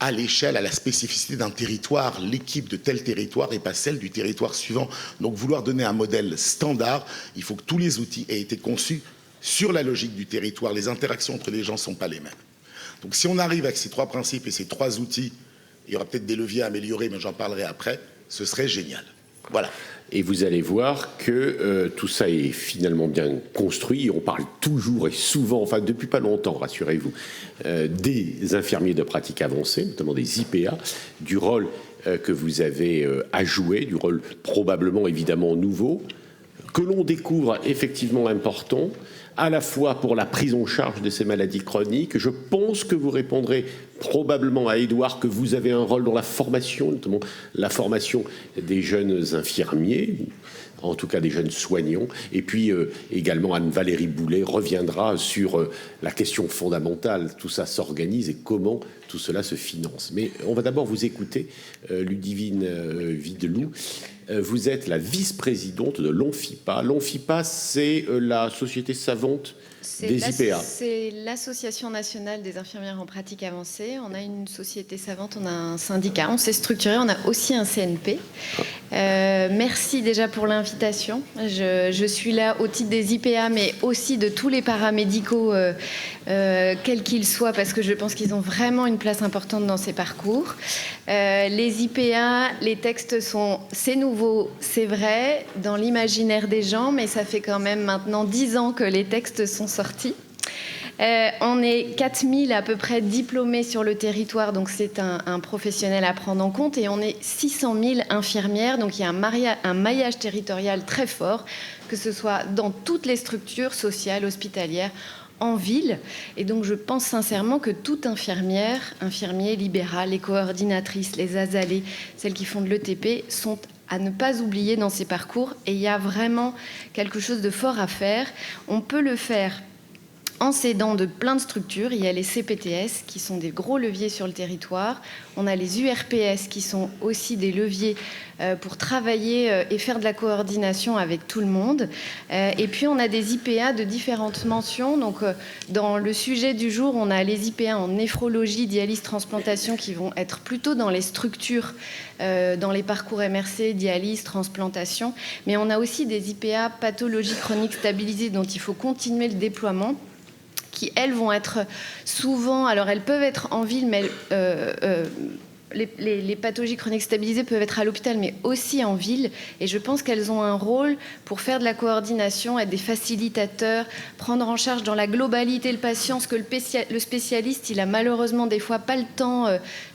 à l'échelle, à la spécificité d'un territoire, l'équipe de tel territoire et pas celle du territoire suivant. Donc, vouloir donner un modèle standard, il faut que tous les outils aient été conçus sur la logique du territoire. Les interactions entre les gens ne sont pas les mêmes. Donc si on arrive avec ces 3 principes et ces 3 outils, il y aura peut-être des leviers à améliorer, mais j'en parlerai après, ce serait génial. Voilà. Et vous allez voir que tout ça est finalement bien construit. On parle toujours et souvent, enfin depuis pas longtemps, rassurez-vous, des infirmiers de pratique avancée, notamment des IPA, du rôle que vous avez à jouer, du rôle probablement évidemment nouveau, que l'on découvre effectivement important, à la fois pour la prise en charge de ces maladies chroniques. Je pense que vous répondrez probablement à Édouard que vous avez un rôle dans la formation, notamment la formation des jeunes infirmiers, en tout cas des jeunes soignants. Et puis également Anne-Valérie Boulet reviendra sur la question fondamentale. Tout ça s'organise et comment tout cela se finance. Mais on va d'abord vous écouter, Ludivine Videlou. Vous êtes la vice-présidente de l'ONFIPA. L'ONFIPA, c'est la société savante des IPA. C'est l'Association nationale des infirmières en pratique avancée. On a une société savante, on a un syndicat, on s'est structuré, on a aussi un CNP. Merci déjà pour l'invitation. Je suis là au titre des IPA, mais aussi de tous les paramédicaux, quels qu'ils soient, parce que je pense qu'ils ont vraiment une place importante dans ces parcours. Les IPA, les textes c'est nouveau, c'est vrai, dans l'imaginaire des gens, mais ça fait quand même maintenant 10 ans que les textes sont sortis. On est 4000 à peu près diplômés sur le territoire, donc c'est un professionnel à prendre en compte, et on est 600 000 infirmières, donc il y a un maillage territorial très fort, que ce soit dans toutes les structures sociales, hospitalières, en ville. Et donc je pense sincèrement que toute infirmière, infirmier libéral, les coordinatrices, les azalées, celles qui font de l'ETP, sont à ne pas oublier dans ces parcours, et il y a vraiment quelque chose de fort à faire. On peut le faire en s'aidant de plein de structures. Il y a les CPTS qui sont des gros leviers sur le territoire. On a les URPS qui sont aussi des leviers pour travailler et faire de la coordination avec tout le monde. Et puis on a des IPA de différentes mentions. Donc dans le sujet du jour, on a les IPA en néphrologie, dialyse, transplantation qui vont être plutôt dans les structures, dans les parcours MRC, dialyse, transplantation. Mais on a aussi des IPA pathologie chronique stabilisée dont il faut continuer le déploiement, qui, elles, vont être souvent... Alors, elles peuvent être en ville, mais les pathologies chroniques stabilisées peuvent être à l'hôpital, mais aussi en ville. Et je pense qu'elles ont un rôle pour faire de la coordination, être des facilitateurs, prendre en charge dans la globalité le patient, parce que le spécialiste, il a malheureusement des fois pas le temps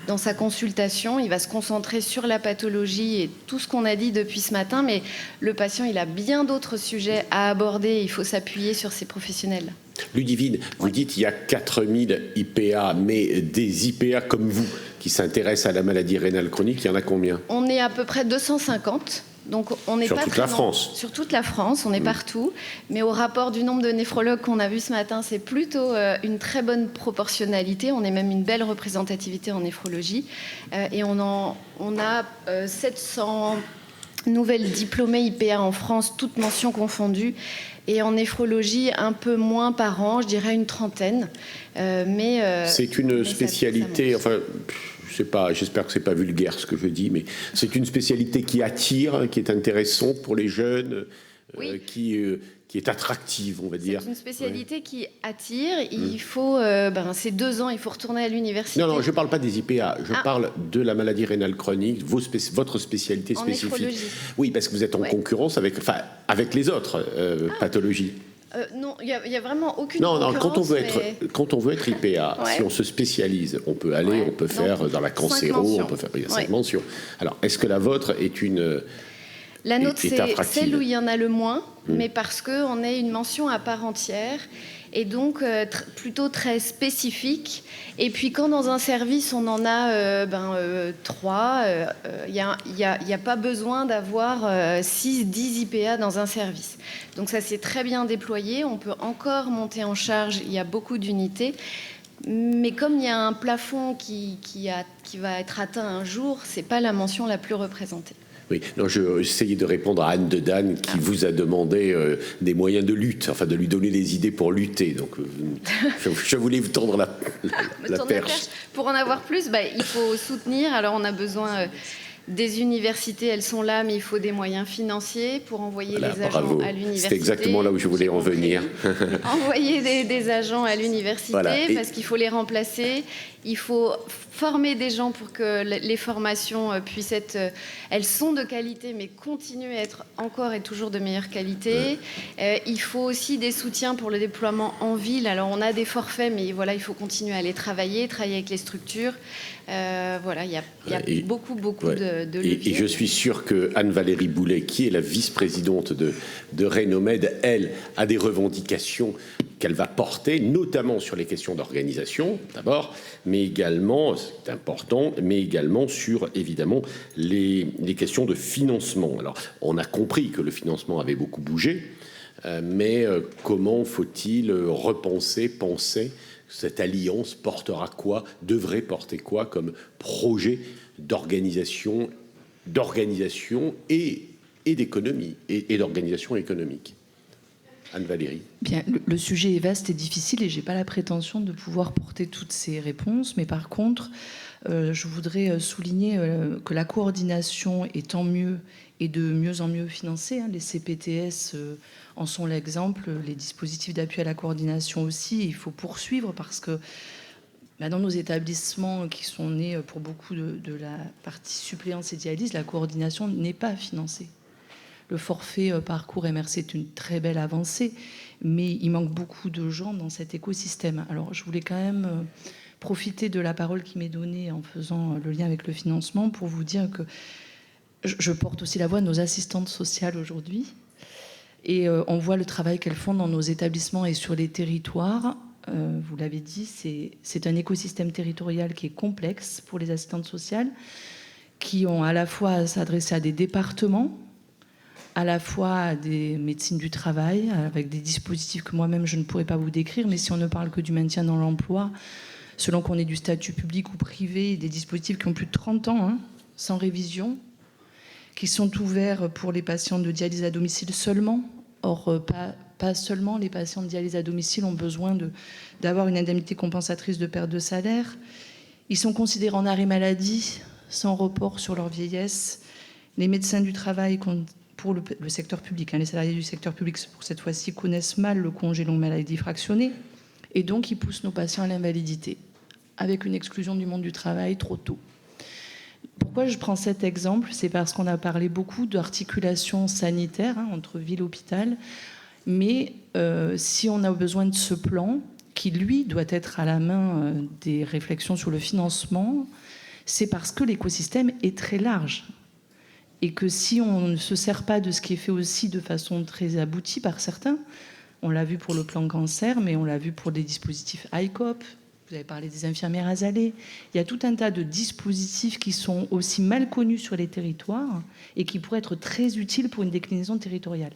dans sa consultation. Il va se concentrer sur la pathologie et tout ce qu'on a dit depuis ce matin, mais le patient, il a bien d'autres sujets à aborder. Il faut s'appuyer sur ces professionnels. Ludivine, vous dites qu'il y a 4000 IPA, mais des IPA comme vous qui s'intéressent à la maladie rénale chronique, il y en a combien? On est à peu près 250. Donc on n'est sur pas toute la France. Sur toute la France, on est partout. Mais au rapport du nombre de néphrologues qu'on a vu ce matin, c'est plutôt une très bonne proportionnalité. On est même une belle représentativité en néphrologie. Et on a 700 nouvelles diplômées IPA en France, toutes mentions confondues. Et en néphrologie, un peu moins par an, je dirais une trentaine. C'est une spécialité, enfin, j'espère que c'est pas vulgaire ce que je dis, mais c'est une spécialité qui attire, qui est intéressante pour les jeunes, oui. Qui est attractive, on va dire. C'est une spécialité qui attire. Il faut, c'est 2 ans, il faut retourner à l'université. Non, je ne parle pas des IPA, je parle de la maladie rénale chronique, votre spécialité spécifique. Néphrologie. Oui, parce que vous êtes en concurrence avec les autres pathologies. Non, il n'y a vraiment aucune concurrence. Non, quand on veut être IPA, si on se spécialise, on peut aller, on peut faire dans la cancéro, on peut faire, il y a 5 mentions. Alors, est-ce que la vôtre est une... La nôtre, c'est celle où il y en a le moins, mais parce qu'on est une mention à part entière, et donc plutôt très spécifique. Et puis quand dans un service, on en a 3, il n'y a pas besoin d'avoir 6, 10 IPA dans un service. Donc ça s'est très bien déployé, on peut encore monter en charge, il y a beaucoup d'unités. Mais comme il y a un plafond qui va être atteint un jour, ce n'est pas la mention la plus représentée. Oui, non, je essayais de répondre à Anne de Dan qui vous a demandé des moyens de lutte, enfin de lui donner des idées pour lutter. Donc, je voulais vous tendre la perche. Pour en avoir plus, il faut soutenir. Alors, on a besoin des universités, elles sont là, mais il faut des moyens financiers pour envoyer les agents à l'université. C'est exactement là où je voulais en venir. Envoyer des agents à l'université, parce qu'il faut les remplacer. Il faut former des gens pour que les formations puissent être... elles sont de qualité, mais continuent à être encore et toujours de meilleure qualité. Il faut aussi des soutiens pour le déploiement en ville. Alors, on a des forfaits, mais voilà, il faut continuer à les travailler avec les structures. Il y a beaucoup de leviers. Et je suis sûr que Anne-Valérie Boulet, qui est la vice-présidente de Rénomed, elle, a des revendications qu'elle va porter, notamment sur les questions d'organisation, d'abord, mais également, c'est important, mais également sur, évidemment, les questions de financement. Alors, on a compris que le financement avait beaucoup bougé, mais comment faut-il penser cette alliance portera quoi, devrait porter quoi comme projet d'organisation et d'économie, et d'organisation économique. Anne-Valérie. Bien, le sujet est vaste et difficile et je n'ai pas la prétention de pouvoir porter toutes ces réponses, mais par contre, je voudrais souligner que la coordination est tant mieux et de mieux en mieux financée. Les CPTS en sont l'exemple, les dispositifs d'appui à la coordination aussi. Il faut poursuivre parce que dans nos établissements qui sont nés pour beaucoup de la partie suppléance et dialyse, la coordination n'est pas financée. Le forfait parcours MRC est une très belle avancée, mais il manque beaucoup de gens dans cet écosystème. Alors, je voulais quand même profiter de la parole qui m'est donnée en faisant le lien avec le financement pour vous dire que je porte aussi la voix de nos assistantes sociales aujourd'hui. Et on voit le travail qu'elles font dans nos établissements et sur les territoires. Vous l'avez dit, c'est un écosystème territorial qui est complexe pour les assistantes sociales, qui ont à la fois à s'adresser à des départements, à la fois à des médecines du travail, avec des dispositifs que moi-même je ne pourrais pas vous décrire, mais si on ne parle que du maintien dans l'emploi, selon qu'on est du statut public ou privé, des dispositifs qui ont plus de 30 ans, sans révision, qui sont ouverts pour les patients de dialyse à domicile seulement. Or, pas seulement les patients de dialyse à domicile ont besoin d'avoir une indemnité compensatrice de perte de salaire. Ils sont considérés en arrêt maladie, sans report sur leur vieillesse. Les médecins du travail, pour le secteur public, les salariés du secteur public, pour cette fois-ci, connaissent mal le congé longue maladie fractionné. Et donc, ils poussent nos patients à l'invalidité, avec une exclusion du monde du travail trop tôt. Pourquoi je prends cet exemple? C'est parce qu'on a parlé beaucoup d'articulation sanitaire entre ville et hôpital. Mais si on a besoin de ce plan, qui lui doit être à la main des réflexions sur le financement, c'est parce que l'écosystème est très large. Et que si on ne se sert pas de ce qui est fait aussi de façon très aboutie par certains, on l'a vu pour le plan cancer, mais on l'a vu pour des dispositifs ICOP, vous avez parlé des infirmières azalées, il y a tout un tas de dispositifs qui sont aussi mal connus sur les territoires et qui pourraient être très utiles pour une déclinaison territoriale.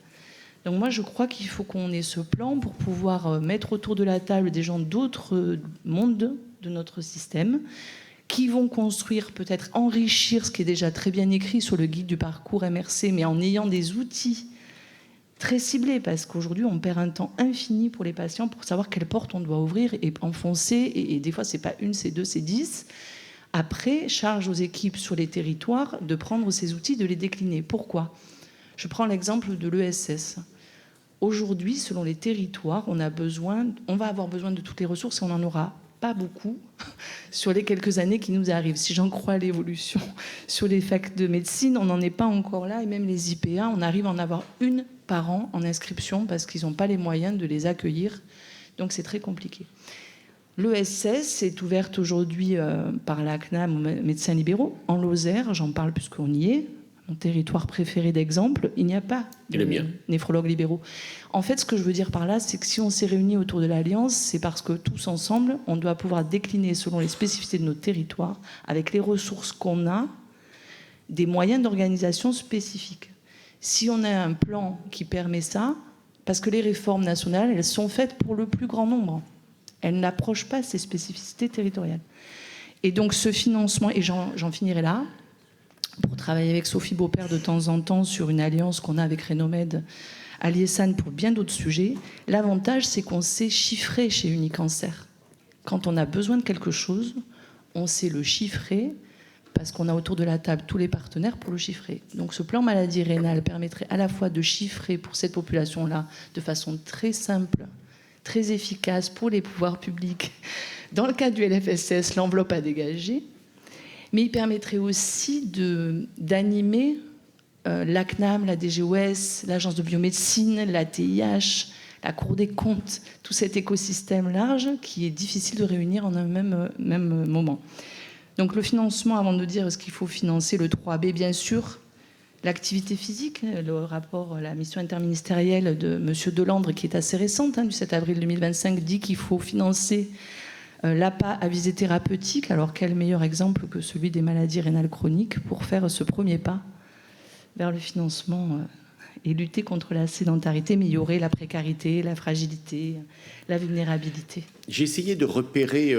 Donc moi, je crois qu'il faut qu'on ait ce plan pour pouvoir mettre autour de la table des gens d'autres mondes de notre système qui vont construire, peut-être enrichir ce qui est déjà très bien écrit sur le guide du parcours MRC, mais en ayant des outils très ciblés, parce qu'aujourd'hui, on perd un temps infini pour les patients pour savoir quelle porte on doit ouvrir et enfoncer, et des fois, c'est pas une, c'est deux, c'est 10. Après, charge aux équipes sur les territoires de prendre ces outils, de les décliner. Pourquoi ? Je prends l'exemple de l'ESS. Aujourd'hui, selon les territoires, on va avoir besoin de toutes les ressources et on n'en aura pas beaucoup sur les quelques années qui nous arrivent. Si j'en crois l'évolution sur les facs de médecine, on n'en est pas encore là. Et même les IPA, on arrive à en avoir une par an en inscription parce qu'ils n'ont pas les moyens de les accueillir. Donc c'est très compliqué. L'ESS est ouverte aujourd'hui par la CNAM aux médecins libéraux. En Lozère, j'en parle puisqu'on y est, mon territoire préféré d'exemple, il n'y a pas de néphrologues libéraux. En fait, ce que je veux dire par là, c'est que si on s'est réunis autour de l'Alliance, c'est parce que tous ensemble, on doit pouvoir décliner selon les spécificités de notre territoire, avec les ressources qu'on a, des moyens d'organisation spécifiques. Si on a un plan qui permet ça, parce que les réformes nationales, elles sont faites pour le plus grand nombre. Elles n'approchent pas ces spécificités territoriales. Et donc ce financement, et j'en finirai là, pour travailler avec Sophie Beaupère de temps en temps sur une alliance qu'on a avec Rénomed à Liessane pour bien d'autres sujets. L'avantage, c'est qu'on sait chiffrer chez Unicancer. Quand on a besoin de quelque chose, on sait le chiffrer parce qu'on a autour de la table tous les partenaires pour le chiffrer. Donc ce plan maladie rénale permettrait à la fois de chiffrer pour cette population-là de façon très simple, très efficace pour les pouvoirs publics. Dans le cas du LFSS, l'enveloppe à dégager, mais il permettrait aussi d'animer la CNAM, la DGOS, l'Agence de biomédecine, la TIH, la Cour des comptes, tout cet écosystème large qui est difficile de réunir en un même moment. Donc le financement, avant de dire est-ce qu'il faut financer le 3B, bien sûr, l'activité physique, le rapport, la mission interministérielle de M. Delandre, qui est assez récente, du 7 avril 2025, dit qu'il faut financer l'APA à visée thérapeutique. Alors quel meilleur exemple que celui des maladies rénales chroniques pour faire ce premier pas vers le financement et lutter contre la sédentarité, améliorer la précarité, la fragilité, la vulnérabilité. J'ai essayé de repérer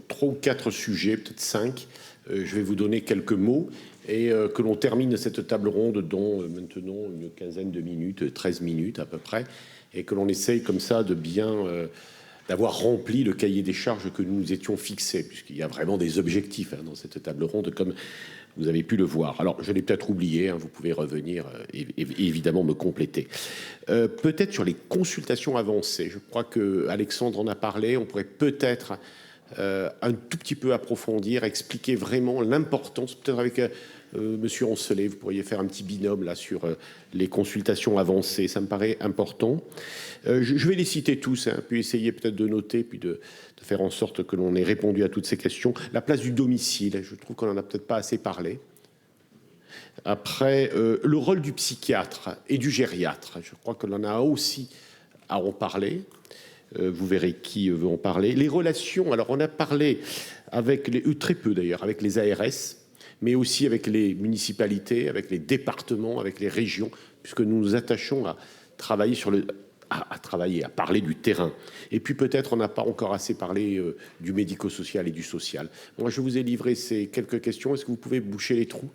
3 ou 4 sujets, peut-être 5. Je vais vous donner quelques mots et que l'on termine cette table ronde dont maintenant une quinzaine de minutes, 13 minutes à peu près, et que l'on essaye comme ça de bien... d'avoir rempli le cahier des charges que nous nous étions fixés, puisqu'il y a vraiment des objectifs dans cette table ronde, comme vous avez pu le voir. Alors, je l'ai peut-être oublié, vous pouvez revenir et évidemment me compléter. Peut-être sur les consultations avancées, je crois que Alexandre en a parlé, on pourrait peut-être un tout petit peu approfondir, expliquer vraiment l'importance, peut-être avec Monsieur Roncelet, vous pourriez faire un petit binôme là sur les consultations avancées, ça me paraît important. Je vais les citer tous, hein, puis essayer peut-être de noter, puis de faire en sorte que l'on ait répondu à toutes ces questions. La place du domicile, je trouve qu'on n'en a peut-être pas assez parlé. Après, le rôle du psychiatre et du gériatre, je crois que l'on a aussi à en parler. Vous verrez qui veut en parler. Les relations, alors on a parlé avec très peu d'ailleurs, avec les ARS, mais aussi avec les municipalités, avec les départements, avec les régions, puisque nous nous attachons à travailler à parler du terrain. Et puis peut-être on n'a pas encore assez parlé du médico-social et du social. Moi, je vous ai livré ces quelques questions. Est-ce que vous pouvez boucher les trous?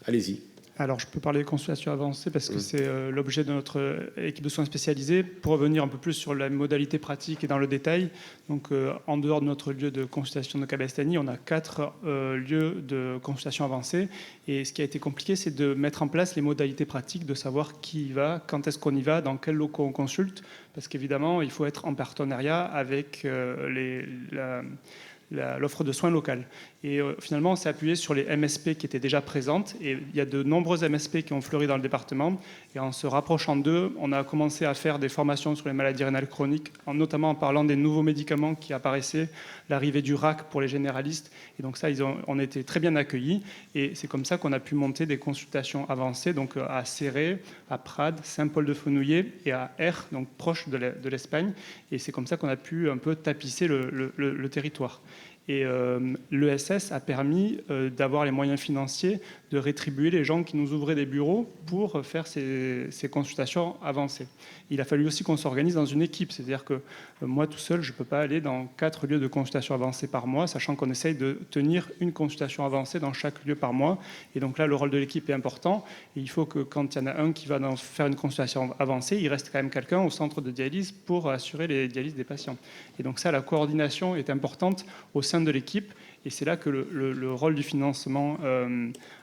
Allez-y. Alors, je peux parler de consultation avancée parce que c'est l'objet de notre équipe de soins spécialisés. Pour revenir un peu plus sur la modalité pratique et dans le détail, donc en dehors de notre lieu de consultation de Cabestany, on a 4 lieux de consultation avancée. Et ce qui a été compliqué, c'est de mettre en place les modalités pratiques, de savoir qui y va, quand est-ce qu'on y va, dans quels locaux on consulte. Parce qu'évidemment, il faut être en partenariat avec l'offre de soins locale. Et finalement, on s'est appuyé sur les MSP qui étaient déjà présentes. Et il y a de nombreuses MSP qui ont fleuri dans le département. Et en se rapprochant d'eux, on a commencé à faire des formations sur les maladies rénales chroniques, notamment en parlant des nouveaux médicaments qui apparaissaient, l'arrivée du RAC pour les généralistes. Et donc ça, on a été très bien accueillis. Et c'est comme ça qu'on a pu monter des consultations avancées, donc à Céré, à Prades, Saint-Paul-de-Fenouillet et à R, donc proche de l'Espagne. Et c'est comme ça qu'on a pu un peu tapisser le territoire. Et l'ESS a permis d'avoir les moyens financiers de rétribuer les gens qui nous ouvraient des bureaux pour faire ces consultations avancées. Il a fallu aussi qu'on s'organise dans une équipe, c'est-à-dire que moi tout seul, je ne peux pas aller dans 4 lieux de consultation avancée par mois, sachant qu'on essaye de tenir une consultation avancée dans chaque lieu par mois. Et donc là, le rôle de l'équipe est important. Et il faut que quand il y en a un qui va faire une consultation avancée, il reste quand même quelqu'un au centre de dialyse pour assurer les dialyses des patients. Et donc ça, la coordination est importante au sein de l'équipe. Et c'est là que le rôle du financement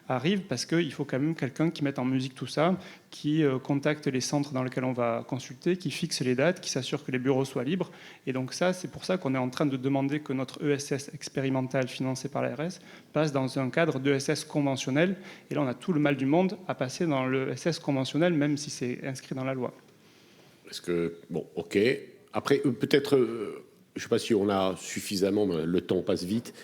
arrive, parce qu'il faut quand même quelqu'un qui mette en musique tout ça, qui contacte les centres dans lesquels on va consulter, qui fixe les dates, qui s'assure que les bureaux soient libres. Et donc ça, c'est pour ça qu'on est en train de demander que notre ESS expérimental financé par l'ARS passe dans un cadre d'ESS conventionnel. Et là, on a tout le mal du monde à passer dans l'ESS conventionnel, même si c'est inscrit dans la loi. Est-ce que... Bon, OK. Après, peut-être... je ne sais pas si on a suffisamment... Le temps passe vite.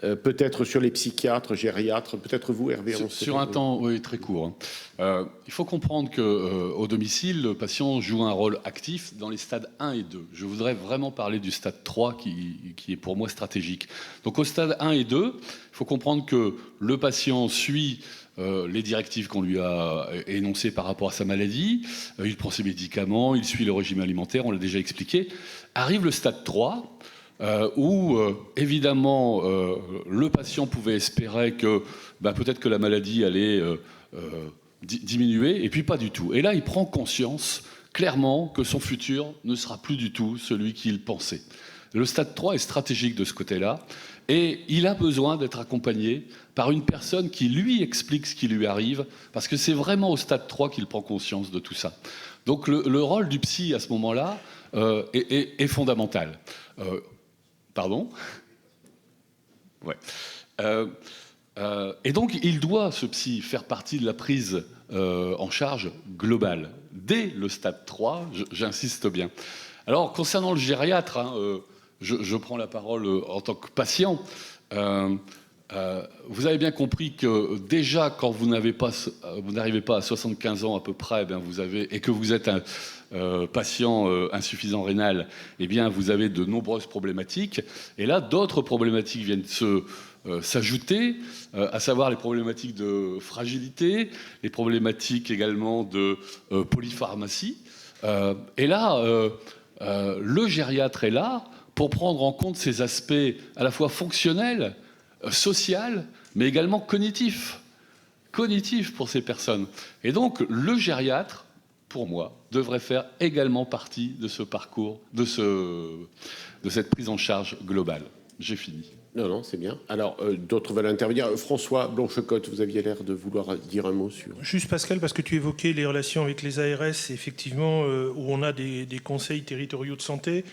Peut-être sur les psychiatres, gériatres, peut-être vous, Hervé. Sur un temps, oui, très court. Il faut comprendre qu'au domicile, le patient joue un rôle actif dans les stades 1 et 2. Je voudrais vraiment parler du stade 3 qui est pour moi stratégique. Donc au stade 1 et 2, il faut comprendre que le patient suit les directives qu'on lui a énoncées par rapport à sa maladie, il prend ses médicaments, il suit le régime alimentaire, on l'a déjà expliqué. Arrive le stade 3, où évidemment le patient pouvait espérer que peut-être que la maladie allait diminuer, et puis pas du tout. Et là, il prend conscience clairement que son futur ne sera plus du tout celui qu'il pensait. Le stade 3 est stratégique de ce côté-là, et il a besoin d'être accompagné par une personne qui lui explique ce qui lui arrive, parce que c'est vraiment au stade 3 qu'il prend conscience de tout ça. Donc le rôle du psy à ce moment-là est fondamental. Pardon ? Ouais. Et donc, il doit, ce psy, faire partie de la prise en charge globale. Dès le stade 3, j'insiste bien. Alors, concernant le gériatre, je prends la parole en tant que patient. Vous avez bien compris que déjà, quand vous n'arrivez pas à 75 ans à peu près, et que vous êtes un patient insuffisant rénal, eh bien, vous avez de nombreuses problématiques. Et là, d'autres problématiques viennent s'ajouter, à savoir les problématiques de fragilité, les problématiques également de polypharmacie. Et là, le gériatre est là pour prendre en compte ces aspects à la fois fonctionnels, social, mais également cognitif pour ces personnes. Et donc, le gériatre, pour moi, devrait faire également partie de ce parcours, de cette prise en charge globale. J'ai fini. Non, c'est bien. Alors, d'autres veulent intervenir. François Blanchecotte, vous aviez l'air de vouloir dire un mot sur... Juste, Pascal, parce que tu évoquais les relations avec les ARS, effectivement, où on a des conseils territoriaux de santé.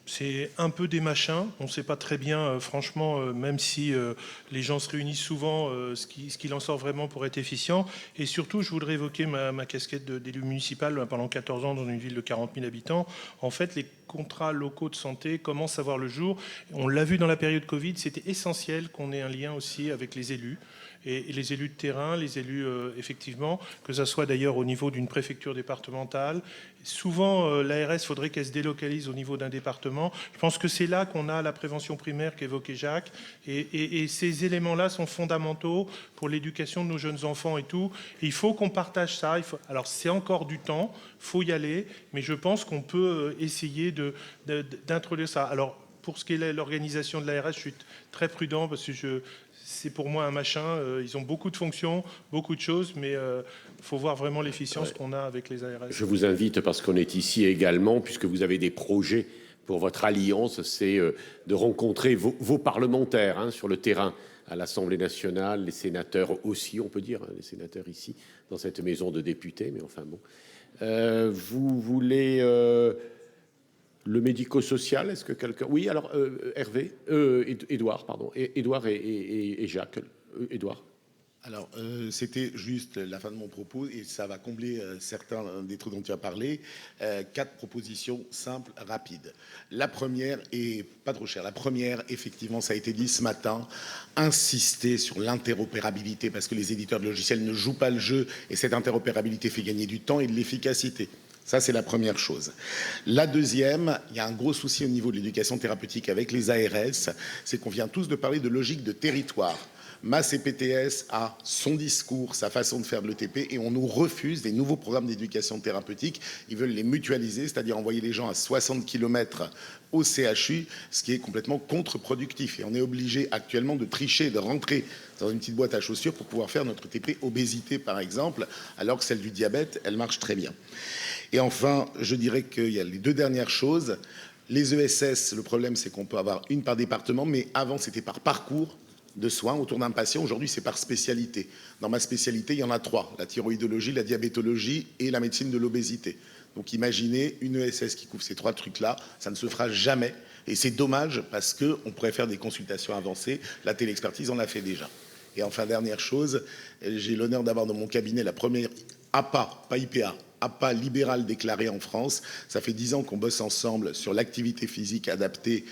C'est un peu des machins. On ne sait pas très bien, franchement, même si les gens se réunissent souvent, ce qu'il en sort vraiment pour être efficient. Et surtout, je voudrais évoquer ma casquette d'élu municipal pendant 14 ans dans une ville de 40 000 habitants. En fait, les contrats locaux de santé commencent à voir le jour. On l'a vu dans la période Covid, c'était essentiel qu'on ait un lien aussi avec les élus. Et les élus de terrain, les élus, effectivement, que ça soit d'ailleurs au niveau d'une préfecture départementale. Souvent, l'ARS, il faudrait qu'elle se délocalise au niveau d'un département. Je pense que c'est là qu'on a la prévention primaire qu'évoquait Jacques. Et ces éléments-là sont fondamentaux pour l'éducation de nos jeunes enfants et tout. Et il faut qu'on partage ça. Alors, c'est encore du temps, il faut y aller. Mais je pense qu'on peut essayer d'introduire ça. Alors, pour ce qui est l'organisation de l'ARS, je suis très prudent parce que c'est pour moi un machin. Ils ont beaucoup de fonctions, beaucoup de choses, mais il faut voir vraiment l'efficience qu'on a avec les ARS. Je vous invite, parce qu'on est ici également, puisque vous avez des projets pour votre alliance, c'est de rencontrer vos parlementaires sur le terrain, à l'Assemblée nationale, les sénateurs aussi, on peut dire, les sénateurs ici, dans cette maison de députés, mais enfin bon. Vous voulez... le médico-social, est-ce que quelqu'un... Oui, alors Hervé, Édouard, pardon, Édouard et Jacques. Édouard. Alors, c'était juste la fin de mon propos et ça va combler certains des trucs dont tu as parlé. 4 propositions simples, rapides. La première, et pas trop chère, la première, effectivement, ça a été dit ce matin, insister sur l'interopérabilité parce que les éditeurs de logiciels ne jouent pas le jeu et cette interopérabilité fait gagner du temps et de l'efficacité. Ça, c'est la première chose. La deuxième, il y a un gros souci au niveau de l'éducation thérapeutique avec les ARS, c'est qu'on vient tous de parler de logique de territoire. Ma CPTS a son discours, sa façon de faire de l'ETP et on nous refuse des nouveaux programmes d'éducation thérapeutique. Ils veulent les mutualiser, c'est-à-dire envoyer les gens à 60 km au CHU, ce qui est complètement contre-productif. Et on est obligé actuellement de tricher, de rentrer dans une petite boîte à chaussures pour pouvoir faire notre ETP obésité, par exemple, alors que celle du diabète, elle marche très bien. Et enfin, je dirais qu'il y a les 2 dernières choses. Les ESS, le problème, c'est qu'on peut avoir une par département, mais avant, c'était par parcours de soins autour d'un patient. Aujourd'hui, c'est par spécialité. Dans ma spécialité, il y en a 3. La thyroïdologie, la diabétologie et la médecine de l'obésité. Donc imaginez une ESS qui couvre ces 3 trucs-là, ça ne se fera jamais. Et c'est dommage parce qu'on pourrait faire des consultations avancées. La téléexpertise, on l'a fait déjà. Et enfin, dernière chose, j'ai l'honneur d'avoir dans mon cabinet la première APA, pas IPA, APA libérale déclarée en France. Ça fait 10 ans qu'on bosse ensemble sur l'activité physique adaptée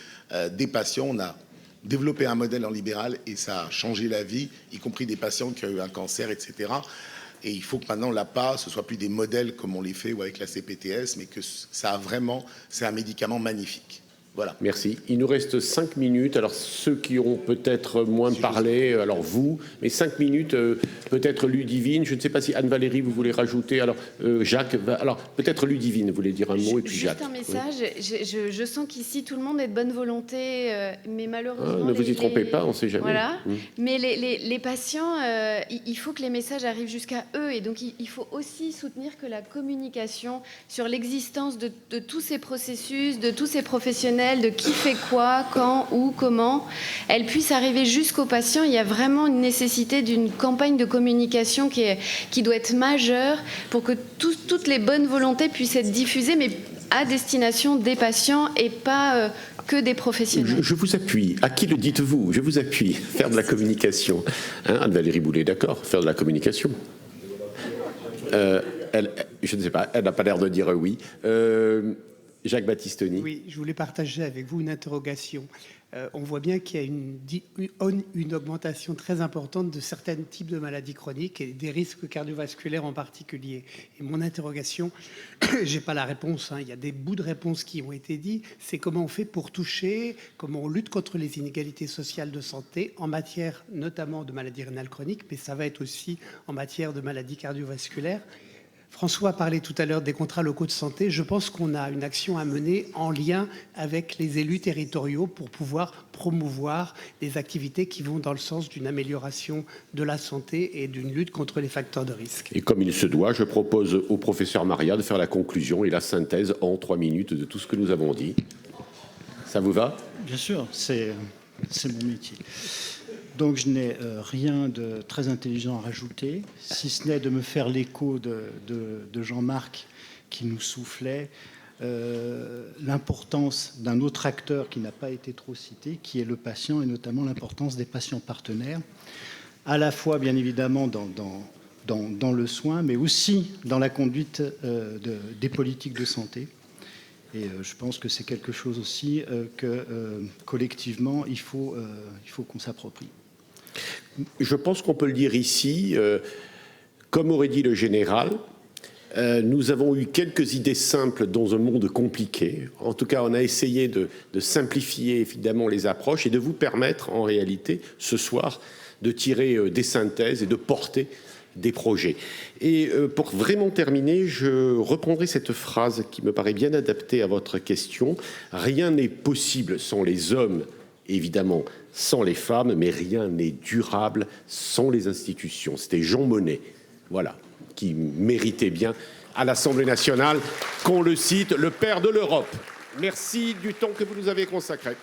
des patients. On a développer un modèle en libéral et ça a changé la vie, y compris des patients qui ont eu un cancer, etc. Et il faut que maintenant l'APA, ce soit plus des modèles comme on les fait ou avec la CPTS, mais que ça a vraiment, c'est un médicament magnifique. Voilà. Merci. Il nous reste 5 minutes. Alors, ceux qui auront peut-être moins parlé, alors vous, mais 5 minutes, peut-être Ludivine. Je ne sais pas si Anne-Valérie, vous voulez rajouter. Alors, Jacques, alors peut-être Ludivine voulait dire un mot et puis Jacques. Juste un message. Oui. Je sens qu'ici, tout le monde est de bonne volonté, mais malheureusement... ne vous y trompez pas, on ne sait jamais. Voilà. Mais les patients, il faut que les messages arrivent jusqu'à eux. Et donc, il faut aussi soutenir que la communication sur l'existence de tous ces processus, de tous ces professionnels, de qui fait quoi, quand, où, comment, elle puisse arriver jusqu'aux patients. Il y a vraiment une nécessité d'une campagne de communication qui doit être majeure pour que toutes les bonnes volontés puissent être diffusées, mais à destination des patients et pas que des professionnels. Je vous appuie. À qui le dites-vous? Je vous appuie. Faire de la communication. Anne-Valérie Boulet, d'accord. Faire de la communication. Je ne sais pas. Elle n'a pas l'air de dire oui. Jacques Battistoni. Oui, je voulais partager avec vous une interrogation. On voit bien qu'il y a une augmentation très importante de certains types de maladies chroniques et des risques cardiovasculaires en particulier. Et mon interrogation, j'ai pas la réponse, il y a des bouts de réponse qui ont été dits, c'est comment on fait pour toucher, comment on lutte contre les inégalités sociales de santé en matière notamment de maladies rénales chroniques, mais ça va être aussi en matière de maladies cardiovasculaires. François parlait tout à l'heure des contrats locaux de santé. Je pense qu'on a une action à mener en lien avec les élus territoriaux pour pouvoir promouvoir des activités qui vont dans le sens d'une amélioration de la santé et d'une lutte contre les facteurs de risque. Et comme il se doit, je propose au professeur Maria de faire la conclusion et la synthèse en 3 minutes de tout ce que nous avons dit. Ça vous va? Bien sûr, c'est mon métier. Donc je n'ai rien de très intelligent à rajouter, si ce n'est de me faire l'écho de Jean-Marc qui nous soufflait. l'importance d'un autre acteur qui n'a pas été trop cité, qui est le patient, et notamment l'importance des patients partenaires, à la fois bien évidemment dans le soin, mais aussi dans la conduite des politiques de santé. Et je pense que c'est quelque chose aussi que collectivement, il faut qu'on s'approprie. Je pense qu'on peut le dire ici, comme aurait dit le général, nous avons eu quelques idées simples dans un monde compliqué. En tout cas, on a essayé de simplifier évidemment les approches et de vous permettre en réalité ce soir de tirer des synthèses et de porter des projets. Et pour vraiment terminer, je reprendrai cette phrase qui me paraît bien adaptée à votre question. Rien n'est possible sans les hommes, évidemment, sans les femmes, mais rien n'est durable sans les institutions. C'était Jean Monnet, voilà, qui méritait bien à l'Assemblée nationale qu'on le cite, le père de l'Europe. Merci du temps que vous nous avez consacré.